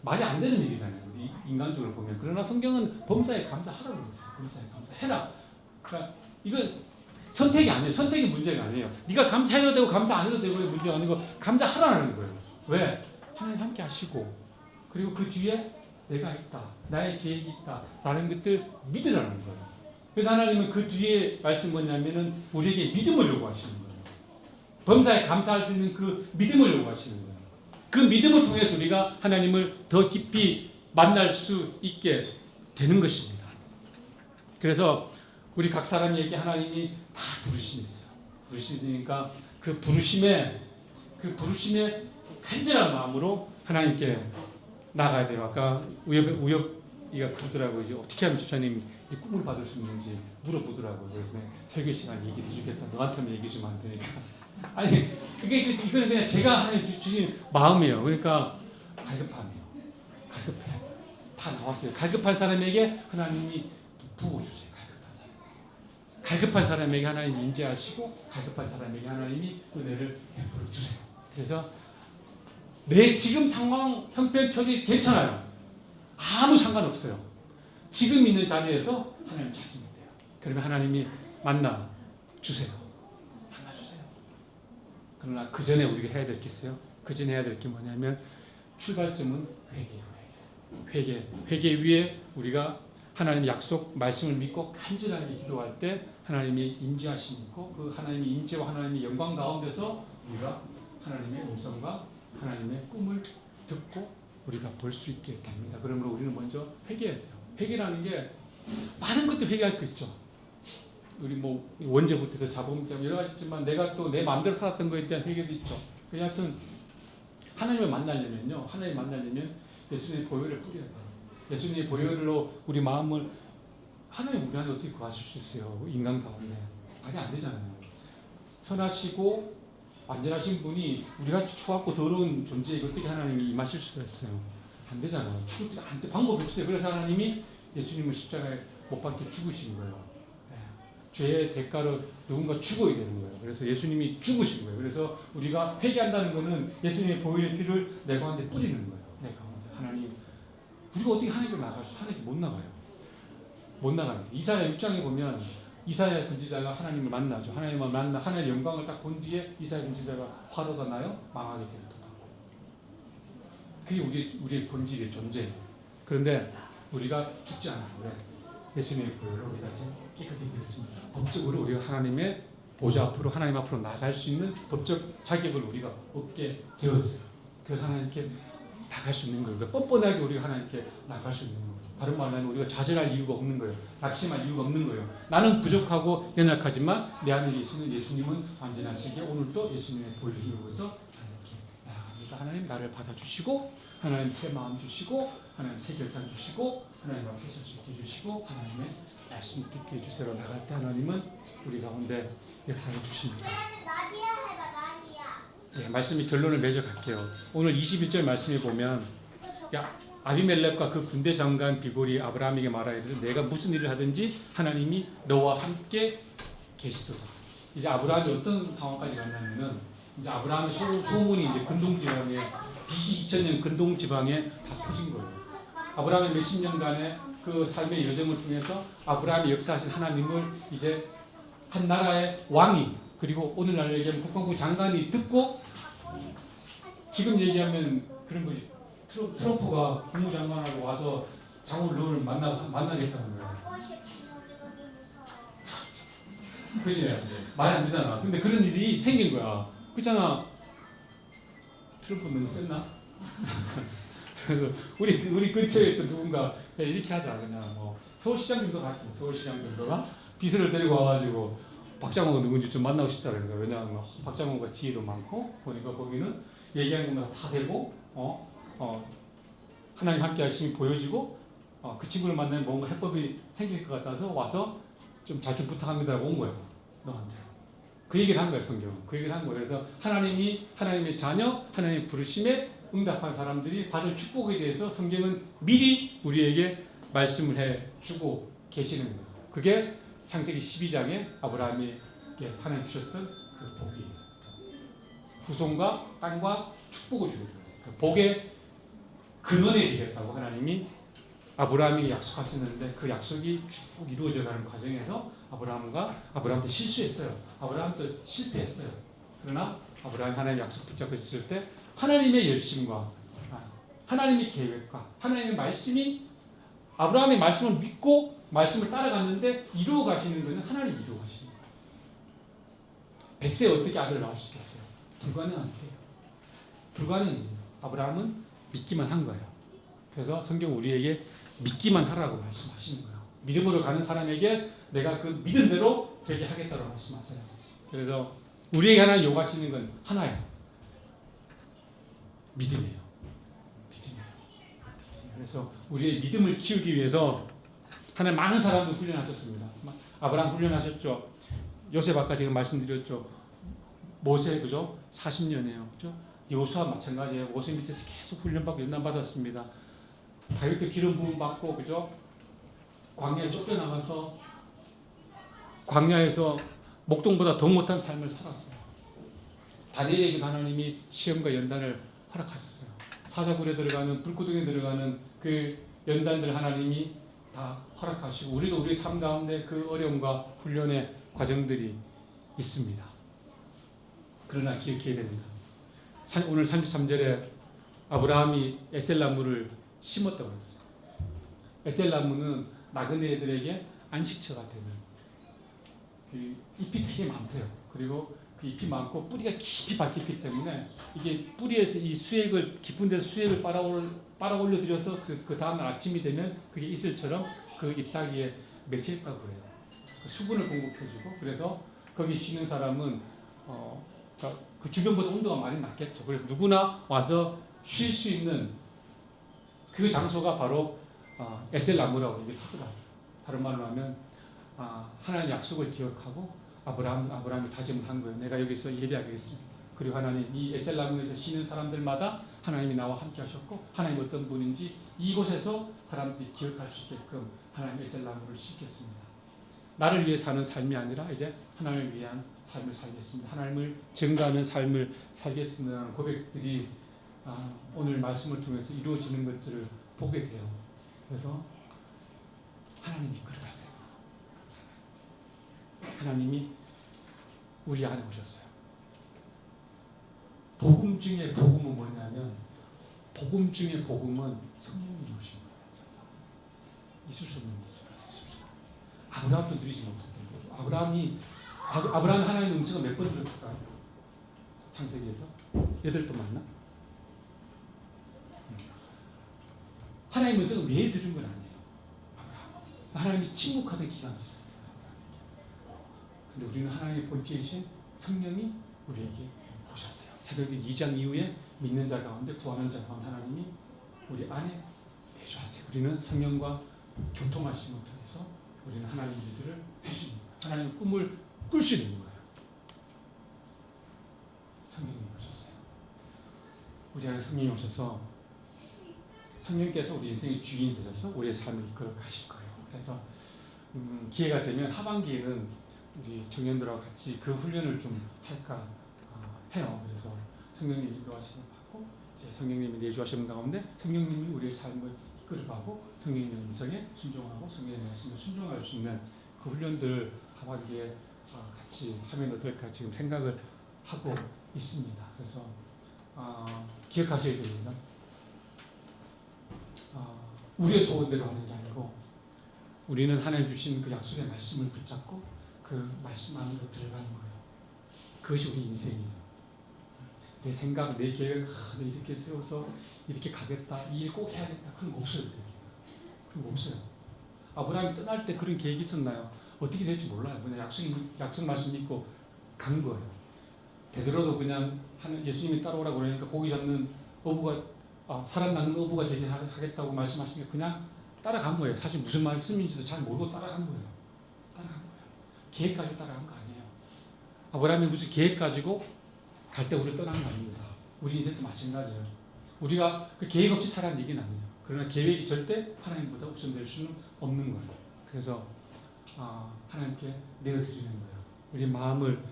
말이 안 되는 일이잖아요. 우리 인간적으로 보면. 그러나 성경은 범사에 감사하라고 했어요. 범사에 감사해라. 그러니까 이건 선택이 아니에요. 선택이 문제가 아니에요. 네가 감사해도 되고 감사 안 해도 되고의 문제가 아니고 감사하라는 거예요. 왜? 하나님 함께 하시고 그리고 그 뒤에 내가 있다. 나의 계획이 있다. 라는 것들 믿으라는 거예요. 그래서 하나님은 그 뒤에 말씀 뭐냐면은 우리에게 믿음을 요구하시는 거예요. 범사에 감사할 수 있는 그 믿음을 요구하시는 거예요. 그 믿음을 통해서 우리가 하나님을 더 깊이 만날 수 있게 되는 것입니다. 그래서 우리 각 사람에게 하나님이 다 부르심이 있어요. 부르심이 있으니까 그 부르심에 간절한 마음으로 하나님께 나가야 돼요. 아까 우엽이가 그러더라고요. 이제 어떻게 하면 집사님 이 꿈을 받을 수 있는지 물어보더라고요. 그래서 설교 시간 얘기 해주겠다. 너한테만 얘기 좀 안 되니까. 아니 이거는 그냥 제가 하나님 주신 마음이에요. 그러니까 갈급함이에요. 갈급해. 다 나왔어요. 갈급한 사람에게 하나님이 부어주세요. 갈급한 사람에게 하나님 인재하시고 갈급한 사람에게 하나님이 은혜를 베풀어 주세요. 그래서 내 지금 상황, 형편, 처지 괜찮아요. 아무 상관없어요. 지금 있는 자리에서 하나님 찾으면 돼요. 그러면 하나님이 만나 주세요. 만나 주세요. 그러나 그 전에 우리가 해야 될 게 있어요. 그 전에 해야 될 게 뭐냐면 출발점은 회개예요. 회개 위에 우리가 하나님의 약속 말씀을 믿고 간절하게 기도할 때 하나님의 인지하심이 있고 그 하나님의 인지와 하나님의 영광 가운데서 우리가 하나님의 음성과 하나님의 꿈을 듣고 우리가 볼 수 있게 됩니다. 그러므로 우리는 먼저 회개해야 돼요. 회개라는 게 많은 것들 회개할 거 있죠. 우리 뭐 원죄부터 자본 여러 가지 있지만 내가 또 내 마음대로 살았던 거에 대한 회개도 있죠. 하여튼 하나님을 만나려면요. 하나님 만나려면 예수님의 보혈을 뿌려야 돼요. 예수님의 보혈로 우리 마음을 하나님 우리 안에 어떻게 거하실 수 있어요? 인간 가운데 말이 안 되잖아요. 선하시고 완전하신 분이 우리같이 추하고 더러운 존재에게 어떻게 하나님이 임하실 수가 있어요? 안 되잖아요. 방법이 없어요. 그래서 하나님이 예수님을 십자가에 못 박혀 죽으신 거예요. 죄의 대가로 누군가 죽어야 되는 거예요. 그래서 예수님이 죽으신 거예요. 그래서 우리가 회개한다는 것은 예수님의 보혈의 피를 내 가운데 뿌리는 거예요. 내 가운데 하나님 우리가 어떻게 하나님께 나갈 수? 하나님께 못 나가요. 못 나가요. 이사야 6장에 보면 이사야 선지자가 하나님을 만나죠. 하나님을 만나 하나님의 영광을 딱 본 뒤에 이사야 선지자가 화로가 나요. 망하게 되는 그게 우리의 본질의 존재예요. 그런데 우리가 죽지 않아요. 왜? 예수님의 보혈로 우리가 지금 깨끗이 되었습니다. 법적으로 우리가 하나님의 보좌 앞으로 하나님 앞으로 나갈 수 있는 법적 자격을 우리가 얻게 되었어요. 그래서 하나님께 나갈 수 있는 거예요. 뻔뻔하게 우리가 하나님께 나갈 수 있는 거예요. 다른 말로 하면 우리가 좌절할 이유가 없는 거예요. 낙심할 이유가 없는 거예요. 나는 부족하고 연약하지만 내 안에 계시는 예수님은 완전하시기에 오늘도 예수님의 보혈을 이루어서 하나님께 나아갑니다. 하나님 나를 받아주시고 하나님 새 마음 주시고 하나님 새 결단 주시고 하나님 앞에 설 수 있게 해주시고 하나님의 말씀 듣게 해주세요. 나갈 때 하나님은 우리 가운데 역사해 주십니다. 네, 말씀이 결론을 맺어갈게요. 오늘 21절 말씀에 보면 아비멜렉과 그 군대 장관 비볼이 아브라함에게 말하기를 내가 무슨 일을 하든지 하나님이 너와 함께 계시도다. 이제 아브라함이 어떤 상황까지 갔냐면은 이제 아브라함의 소문이 이제 근동 지방에 BC 2000년 근동 지방에 다 퍼진 거예요. 아브라함의 몇십 년간의 그 삶의 여정을 통해서 아브라함이 역사하신 하나님을 이제 한 나라의 왕이 그리고 오늘날 얘기하면 국방부 장관이 듣고 지금 얘기하면 그런 거지. 트럼프가 국무장관하고 와서 장울 르를 만나겠다는 거야. 그지? 말이 안 되잖아. 근데 그런 일이 생긴 거야. 그렇잖아. 트럼프 너무 셌나? 그래서 우리 근처에 또 누군가 이렇게 하자. 그냥 뭐 서울시장님도 갔고 서울시장님도가 비서를 데리고 와가지고 박장호가 누군지 좀 만나고 싶다 그러니까 왜냐하면 박장호가 지혜도 많고 보니까 거기는 얘기하는 것마다 다 되고 하나님 함께 하심이 보여지고 그 친구를 만나면 뭔가 해법이 생길 것 같아서 와서 좀 잘 좀 부탁합니다라고 온 거예요. 너한테. 그 얘기를 한 거예요. 성경은. 그 얘기를 한 거예요. 그래서 하나님이 하나님의 자녀 하나님의 부르심에 응답한 사람들이 받을 축복에 대해서 성경은 미리 우리에게 말씀을 해주고 계시는 거예요. 그게 창세기 12장에 아브라함에게 하나님 주셨던 그 복이에요. 후손과 땅과 축복을 주게 되었어요. 그 복의 근원이 되겠다고 하나님이 아브라함이 약속하셨는데 그 약속이 쭉 이루어져가는 과정에서 아브라함도 실수했어요. 아브라함도 실패했어요. 그러나 아브라함이 하나님 약속 붙잡고 있을 때 하나님의 열심과 하나님의 계획과 하나님의 말씀이 아브라함의 말씀을 믿고 말씀을 따라갔는데 이루어 가시는 것은 하나님이 이루어 가시는 거예요. 100세에 어떻게 아들을 낳을 수 있겠어요? 불가능한 일이에요. 불가능한 일이에요. 아브라함은 믿기만 한 거예요. 그래서 성경 우리에게 믿기만 하라고 말씀하시는 거예요. 믿음으로 가는 사람에게 내가 그 믿음대로 되게 하겠다고 말씀하세요. 그래서 우리에게 하나님 요구하시는 건 하나예요. 믿음이에요. 믿음이에요. 그래서 우리의 믿음을 키우기 위해서 하나님 많은 사람들 훈련하셨습니다. 아브라함 훈련하셨죠. 요셉 아까 지금 말씀드렸죠. 모세 그죠? 40년이에요. 그죠? 여호수아 마찬가지예요. 모세 밑에서 계속 훈련받고 연단받았습니다. 다윗도 기름 부음 받고 그죠? 광야에 쫓겨나가서 광야에서 목동보다 더 못한 삶을 살았어요. 다니엘에게 하나님이 시험과 연단을 허락하셨어요. 사자굴에 들어가는 불구덩이에 들어가는 그 연단들 하나님이 다 허락하시고 우리도 우리 삶 가운데 그 어려움과 훈련의 과정들이 있습니다. 그러나 기억해야 됩니다. 오늘 33절에 아브라함이 에셀나무를 심었다고 했어요. 에셀나무는 나그네들에게 안식처가 되는 그 잎이 되게 많대요. 그리고 그 잎이 많고 뿌리가 깊이 박혔기 때문에 이게 뿌리에서 이 수액을 깊은 데서 수액을 빨아 올려드려서 그 다음날 아침이 되면 그게 이슬처럼 그 잎사귀에 맺힐까 그래요. 수분을 공급해주고 그래서 거기 쉬는 사람은 그 주변보다 온도가 많이 낮겠죠. 그래서 누구나 와서 쉴 수 있는 그 장소가 바로 에셀나무라고 얘기를 하더라고요. 다른 말로 하면 하나님 약속을 기억하고 아브라함이 다짐을 한 거예요. 내가 여기서 예배하겠습니다. 그리고 하나님 이 에셀나무에서 쉬는 사람들마다 하나님이 나와 함께 하셨고 하나님 어떤 분인지 이곳에서 사람들이 기억할 수 있게끔 하나님 에셀나무를 심겠습니다. 나를 위해 사는 삶이 아니라 이제 하나님을 위한 삶을 살겠습니다. 하나님을 증거하는 삶을 살겠습니다라는 고백들이 오늘 말씀을 통해서 이루어지는 것들을 보게 돼요. 그래서 하나님이 이끌어가세요. 하나님이 우리 안에 오셨어요. 복음 중에 복음은 뭐냐면 복음 중에 복음은 성령님이 오신 거예요. 있을 수 없는 거죠. 아브라함도 누리지 못했던 거죠. 아브라함이 하나님의 음성을 몇 번 들었을까요? 창세기에서 8번 맞나? 하나님의 은총을 매일 들은 건 아니에요. 하나님이 침묵하던 기간도 있었어요. 근데 우리는 하나님의 본체이신 성령이 우리에게 오셨어요. 사도행전 2장 이후에 믿는 자 가운데 구하는 자 가운데 하나님이 우리 안에 내주하세요. 우리는 성령과 교통하심을 통해서 우리는 하나님 일들을 해주는 거예요. 하나님 꿈을 꿀 수 있는 거예요. 성령이 오셨어요. 우리 안에 성령이 오셔서 성령께서 우리 인생의 주인이 되셔서 우리의 삶을 이끌어 가실 거예요. 그래서 기회가 되면 하반기에는 우리 청년들하고 같이 그 훈련을 좀 할까 해요. 그래서 성령님이 인도하심을 받고 이제 성령님이 내주하시는 가운데 성령님이 우리의 삶을 이끌어가고 성령님의 음성에 순종하고 성령님의 말씀에 순종할 수 있는 그 훈련들 하반기에 같이 하면 어떨까 지금 생각을 하고 있습니다. 그래서 기억하셔야 됩니다. 우리의 소원대로 하는 게 아니고 우리는 하나님 주신 그 약속의 말씀을 붙잡고 그 말씀 안으로 들어가는 거예요. 그것이 우리 인생이에요. 내 생각, 내 계획, 이렇게 세워서 이렇게 가겠다, 이 일 꼭 해야겠다. 그런 거 없어요. 그런 거 없어요. 아브라함이 떠날 때 그런 계획이 있었나요? 어떻게 될지 몰라요. 그냥 약속 말씀 믿고 간 거예요. 베드로도 그냥 예수님이 따라오라고 그러니까 고기 잡는 어부가 살아나는 어부가 되게 하겠다고 말씀하시니까 그냥 따라간 거예요. 사실 무슨 말씀인지도 잘 모르고 따라간 거예요. 계획 가지고 따라간 거 아니에요. 아브라함이 무슨 계획 가지고 갈 때 우리를 떠난 거 아닙니다. 우리 인생도 마찬가지예요. 우리가 그 계획 없이 살아는 얘기는 아니에요. 그러나 계획이 절대 하나님보다 우선될 수는 없는 거예요. 그래서 하나님께 내어드리는 거예요. 우리 마음을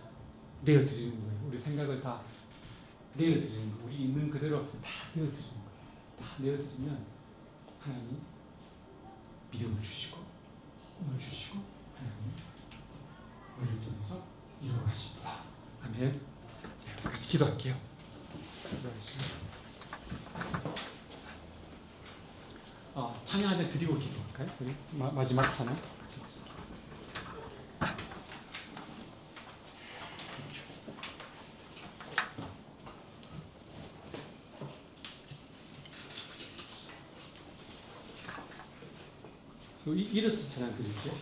내어드리는 거예요. 우리 생각을 다 내어드리는 거예요. 우리 있는 그대로 다 내어드리는 거예요. 다 내어드리면 하나님이 믿음을 주시고 꿈을 주시고 하나님이 우리를 통해서 이루어가십니다. 아멘. 네, 같이 기도할게요. 기도하겠습니다. 찬양 한 장 드리고 기도할까요? 우리 마지막 찬양. 일어서 찬양 드릴게요.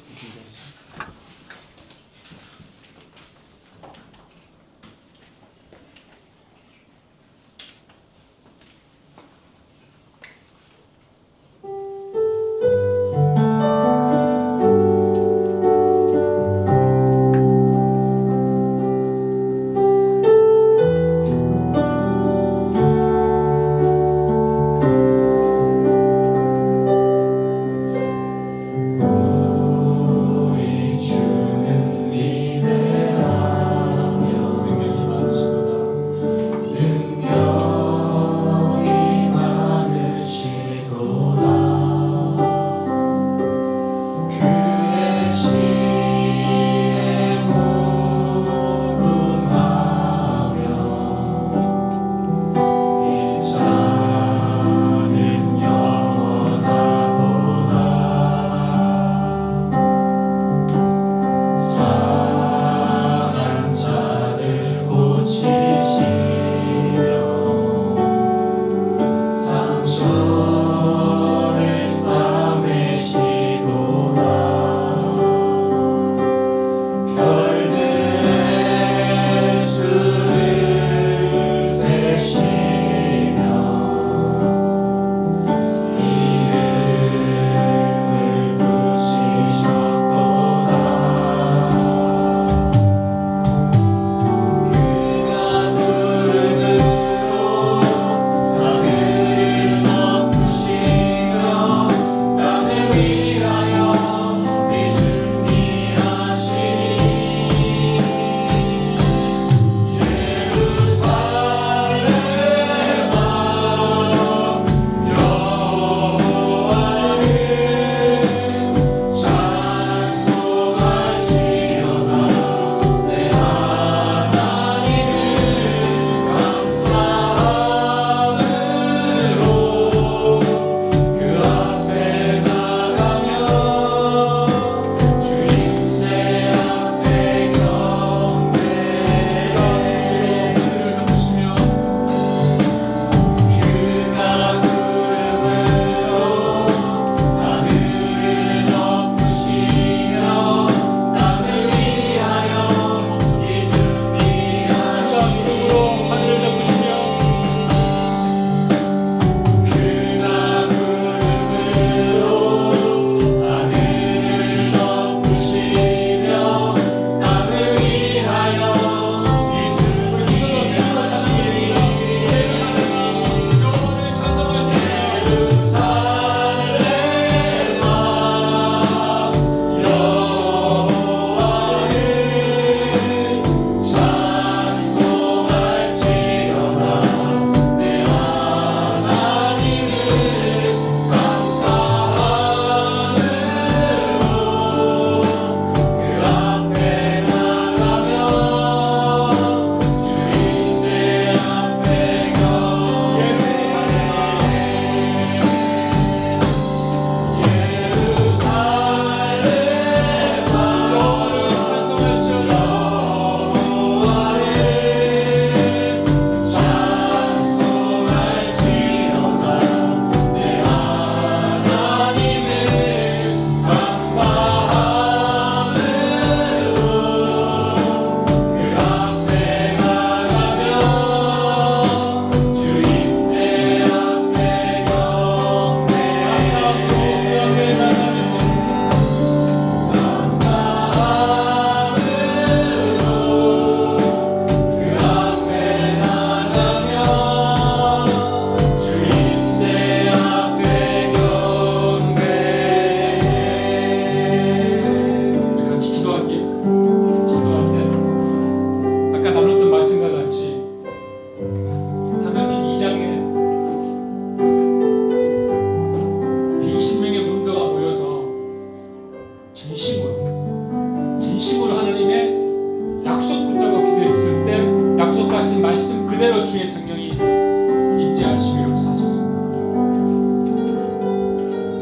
그대로 주의 성령이 임재하시며 역사하셨습니다.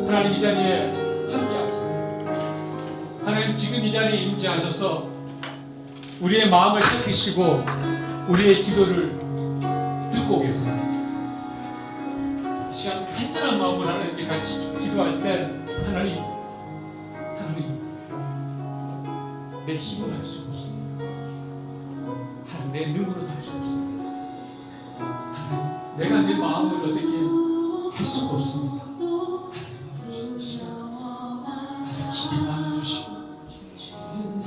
하나님 이 자리에 함께하세요. 하나님 지금 이 자리에 임재하셔서 우리의 마음을 살피시고 우리의 기도를 듣고 계세요. 이 시간 간절한 마음으로 하나님께 같이 기도할 때 하나님 내 힘으로 할 수 없습니다. 하나님 내 능으로 할 수 없습니다. 하나님 내가 내 마음을 어떻게 할 수가 없습니다. 하나님 마음을 주시고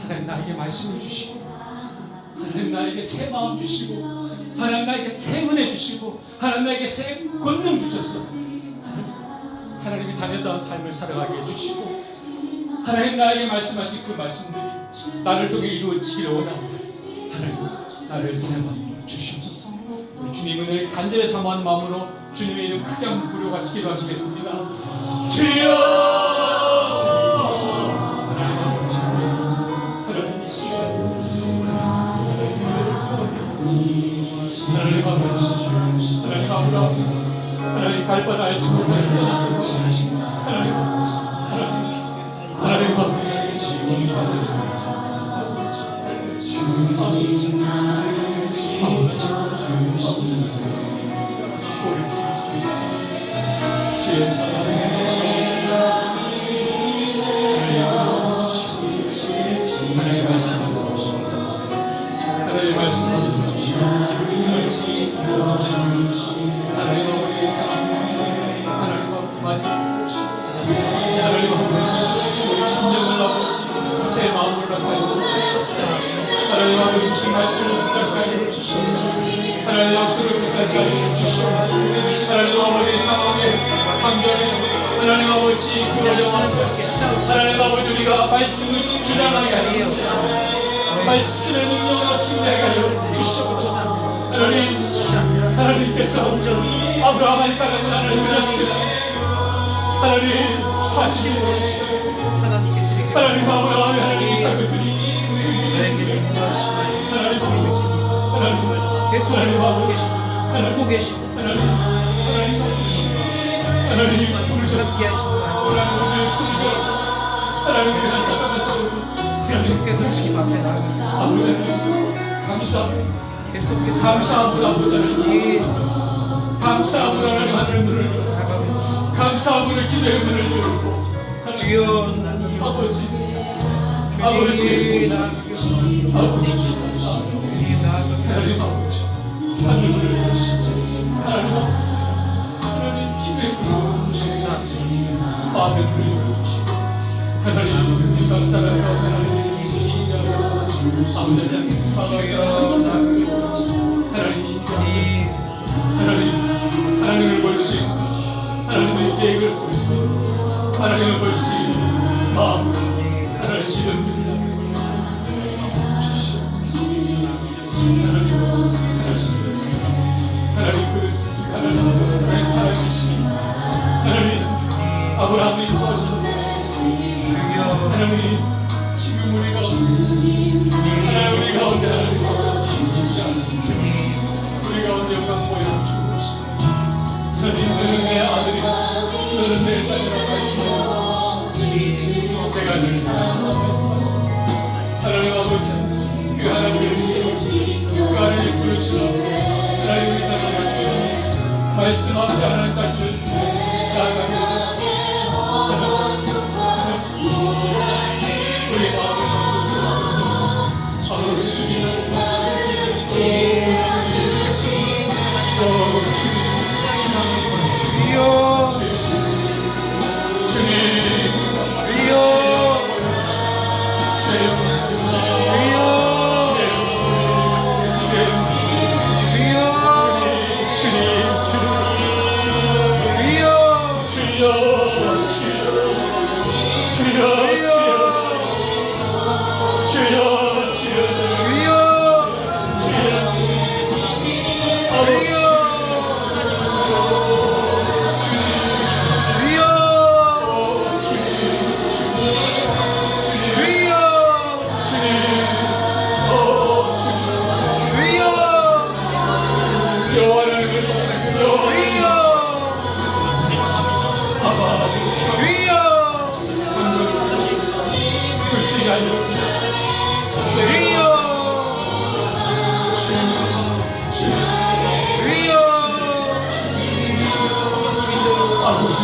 하나님 나에게 말씀을 주시고 하나님 나에게 새 마음 주시고 하나님 나에게 새 은혜 주시고 하나님 나에게 새 권능 주셔서 하나님의 자녀다운 삶을 살아가게 해주시고 하나님 나에게 말씀하신 그 말씀들이 나를 통해 이루어지기를 원합니다. 하나님 나를 사용하여 주시옵소서. 우리 주님 은혜를 간절히 사모하는 마음으로 주님의 이름 크게 한번 부르고 같이 기도하시겠습니다. 주여 하나님 이 시간 하나님 아버지 하나님 아버지 하나님 갈 바를 알지 못하는 하나님 하나님 아버지 주의 사랑 하나님 말씀을 주시옵소서. 하나님 말씀을 주시옵소서. 하나님 아버지의 사랑 하나님 아버지 많이 주시옵소서. 하나님 아버지 우리 심령을 아버지 새 마음을 나타내 주시옵소서. 하나님 아버지 주신 말씀을 붙잡게 주시옵소서. 하나님 약속을 붙잡게 주시옵소서. 하나님 아버지의 상황에 환경에 하나님 아버지 그 어려운 하나님 아버지 우리가 말씀을 주장하게 하여 주시옵소서. 말씀의 능력으로 승리하게 하여 주시옵소서. 하나님께서 아브라함의 사랑을 하나님 자식을 하나님 사실을 보시고 하나님 아브라함의 하나님 이삭을 드리고 하나님 아버지 알고 계시고 하나님 부르셨어. 하나님 계속해서 주님 앞에 나가서 아버지 감사합니다. 계속해서 감사합니다. 아버지 감사합니다. 하나님 하늘의 문을 열고 나가면서 감사합니다. 기도의 문을 열고 주여 아버지 주님 아버지 하나님 아버지 하늘을 여시고 하나님 아버지 하나님 기도의 문을 주시고 마음의 문을 열어주시고 하나님 감사합니다. 하나님 아버지 하나님 인정하셨습니다. 하나님을 볼 수 있는 하나님의 계획을 볼 수 있는 하나님을 볼 수 있는 마음 하나님을 믿습니다. 하나님 그렇습니다. 하나님 살아계시니 하나님 아브라함이 도와주셨다. 하나님 지금 우리가 하나님 우리 가운데 하나님 우리 가운데 영광 보여주시고 하나님 너는 내 아들이다 너는 내 자녀라 말씀하시고 제가 늘 사랑한다고 말씀하시고 하나님 아버지 그 하나님의 미시고 그 하나님의 부르시고 하나님의 자녀가 말씀하지 않을 자신을 나아가는 우리 마음을 아버지 주님 주여 여호와 하나님의 주여 그 시간이 아버지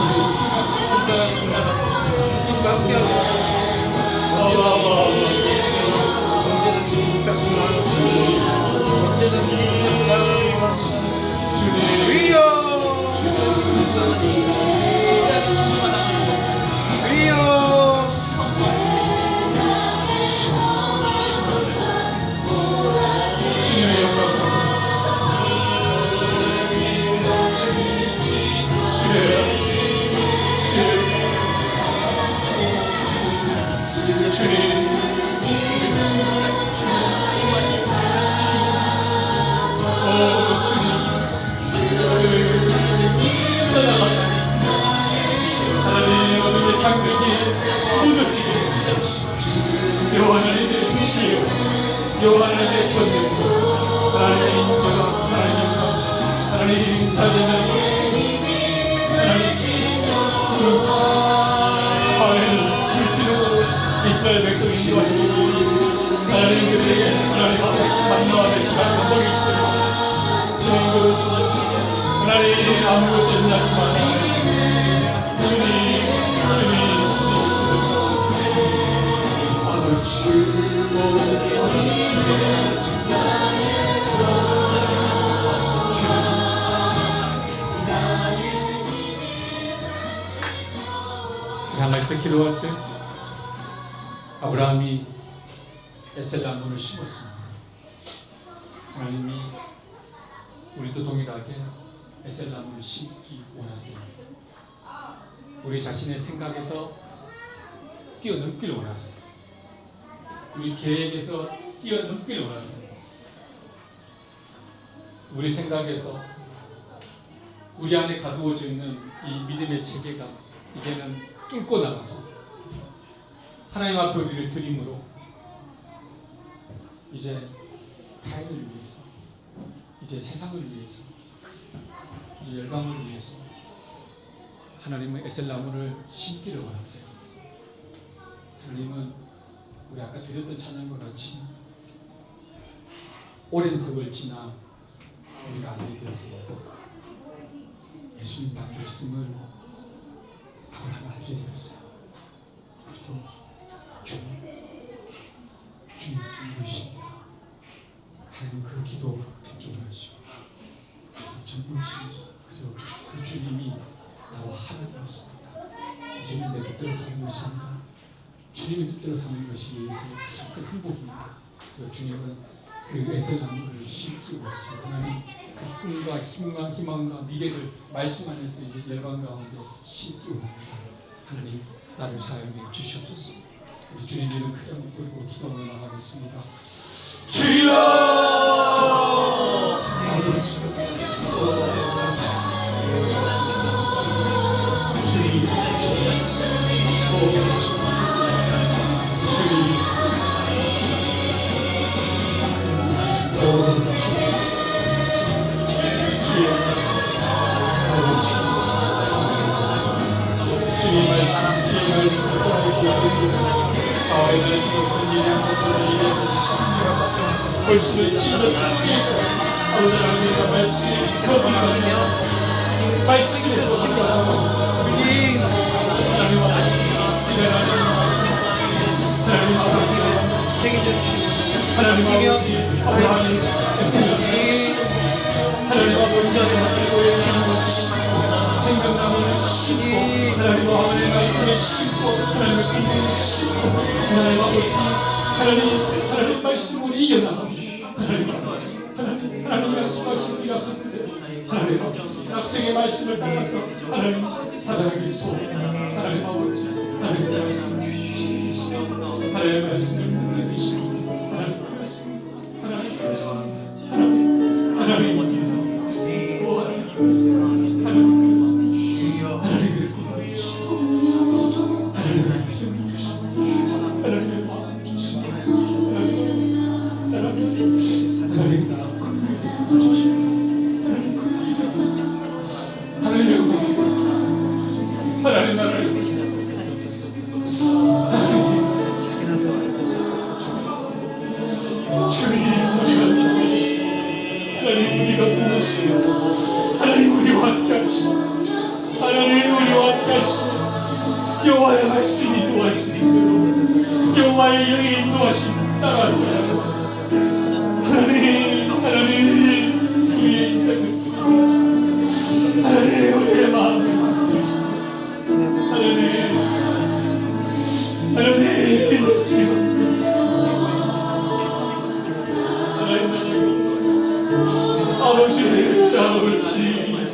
주님의 영광 하나님 어둠의 장벽이 무너지게 여호와 하나님의 빛이요 여호와 하나님의 권능 하나님의 인자가 하나님 다정한 하나님 불피로 이스라엘 백성이 인도하시고 하나님 그들에게 하나님 앞에 만나와 배치하고 먹이시도록 주님 그렇습니다. 하나님 아무것도 없지 않지만 주님 향할 때 기도할 때 아브라함이 에셀나무를 심었습니다. 하나님이 우리도 동일하게 에셀나무를 심기 원하세요. 우리 자신의 생각에서 뛰어넘기를 원하세요. 우리 계획에서 뛰어넘기를 원하세요. 우리 생각에서 우리 안에 가두어져 있는 이 믿음의 체계가 이제는 뚫고 나가서 하나님 앞에 우리를 드림으로 이제 타인을 위해서, 이제 세상을 위해서, 이제 열방을 위해서 하나님은 에셀나무를 심기를 원하세요. 하나님은 우리 아까 드렸던 찬양과 같이 오랜 세월 지나 우리가 알게 되었습니다. 예수님 받으셨음을 아브라함이 알게 되었어요. 우리도 주님 누구이십니다. 하나님 그 기도 듣기 원하시고 주님 전부이십니다. 그리고 그 주님이 나와 하나 되었습니다. 이제는 내 뜻대로 사는 것이 아니라 주님의 뜻대로 사는 것이 가장 큰 행복입니다. 그리고 주님은 그 에셀나무를 심기 원하시고 하나님 그 꿈과 희망과 미래를 말씀 안에서 이제 열방 가운데 심기 원합니다. 하나님 나를 사용해 주시옵소서. 우리 주님 이름 크게 한번 부르고 기도하며 나가겠습니다. 주여! 벌써 찢어졌습니다. 하나님의 말씀이 거듭나며 말씀이 거듭나며 하나님 아버지 책임져 주시고 하나님 아버지 아브라함이 하나님 아버지 생명나무를 심고 하나님 아버지의 말씀을 심고 하나님의 믿음을 심고 하나님 아버지 하나님 말씀으로 이겨나가고 하나님 약속하신 이 약속대로 하나님 아버지 약속의 말씀을 따라서 하나님 살아가기 위해서 하나님 아버지 하나님의 말씀을 지키시고 하나님의 말씀을 묵내기시고 하나님의 말씀 하나님의 말씀 하나님 하나님 이가 무엇이요? 하나님 우리와 함께 하시오. 하나님 우리와 함께 하시오. 여호와의 말씀이 인도하시니 여호와의 영이 인도하시니 따라하세요. 하나님 우리의 인생을 하나님 우리의 마음을 하나님 예수님 아버지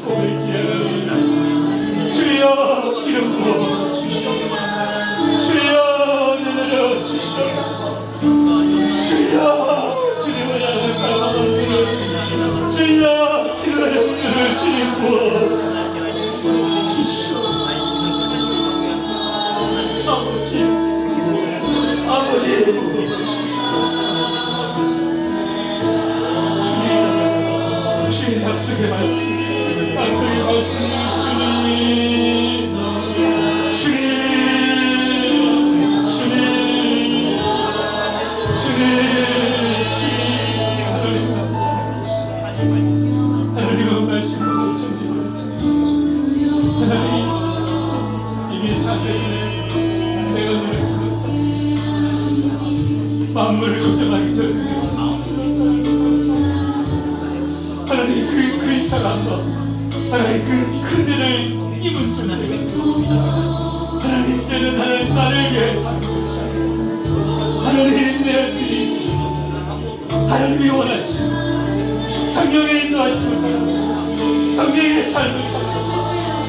고백이야. 주여 기름 부어 주여 내려 주시오. 주여 주님을 향해 갈망하는 주여 기도의 주님 부어 주시오. 아버지 주님 약속의 말씀 약속의 말씀 주님 하나님의 말씀으로 주님 하나님 이미 자세히 내가 너를 불렀다. 만물을 걱정하기 전에 하나님 그 이상한 것 하나님 그 은혜를 입은 존재가 있습니다. 하나님 이제는 하나님 나를 위해 살고 계시오. 하나님 내 주님 하나님이 원하시는 성령의 인도하심을 따라 성령의 삶을 살고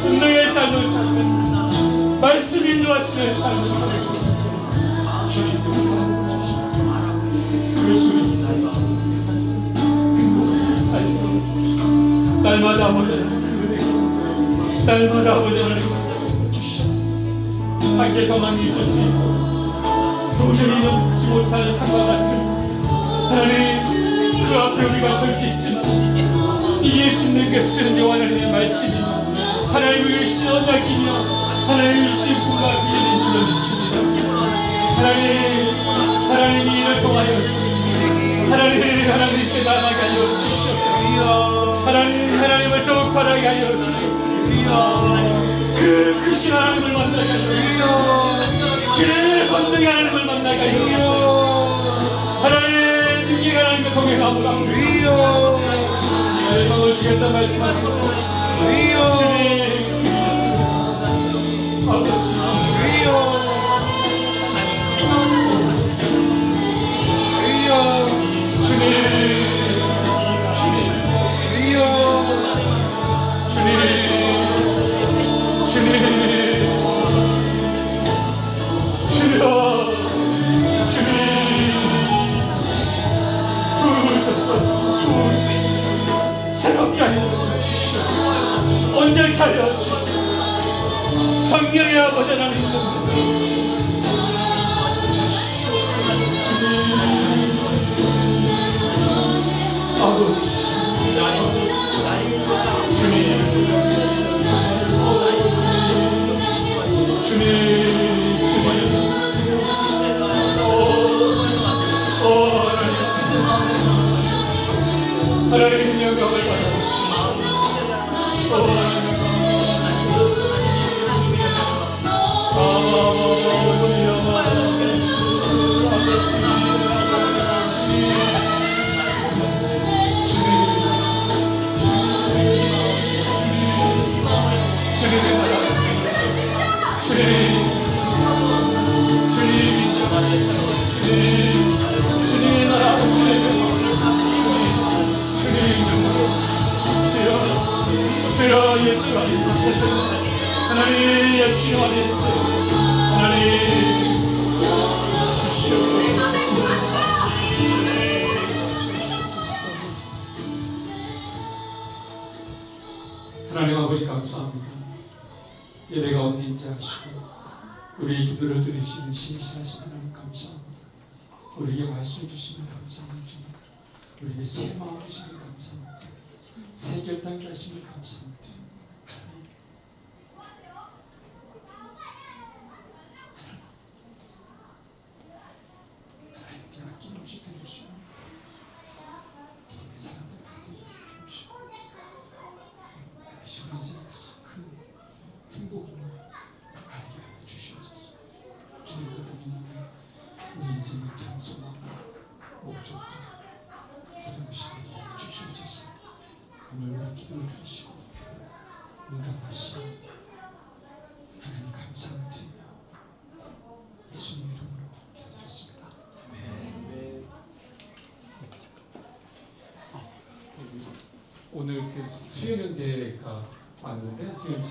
성령의 삶을 살고 말씀 인도하시는 삶을 살고 주님 용서하고 주시옵소서. 그것이 우리 인생입니다. 날마다 모자라는 그 은혜가 날마다 모자라는 그 주시옵소서. 밖에서만 있었지 도저히 넘지 못하는 상과 같은 하나님 그 앞에 우리가 설 수 있지만 이 예수님 것은 여호와 하나님의 말씀이 하나님의 의신 언약이며 하나님의 의신 부가 비전이 눌러주십니다. 하나님이 이를 통하였습니다. 하나님께 나아가게 하여 주시옵소서. 하나님을 더욱 바라게 하여 주시옵소서. 그 크신 하나님을 만나게 하여 그 권능의 하나님을 만나게 하여 주시옵소서. 하나님 능력의 하나님과 동행하오라. 열망을 주겠다 말씀하시고 주님 아버지 새롭게 하여 주시옵소서. 온전케 하여 주시옵소서. 성령의 아버지 하나님 아버지 하나님 영광을 받아주시옵소서. 주님의 나라 주여 예수 안에 하나님 예수 안에 하나님 주시옵소서. 하나님 아버지 감사합니다. 예배 가운데 임재하시고 우리의 기도를 들으시는 신실하신 하나님 감사합니다. 우리에게 말씀 주시면 감사합니다. 우리에게 새 마음 주시면 감사합니다. 새 결단케 하시면 감사합니다. 하나님께 아낌없이 들으시고 믿음의 사람들 가운데 주시옵소서. 인생의 장소나 목적과 모든 것이 되게 주시옵소서. 오늘 우리 기도를 들으시고 응답하시오. 하나님 감사를 드리며 예수님 이름으로 기도드렸습니다. 오늘 그 수요 형제가 왔는데 수요 형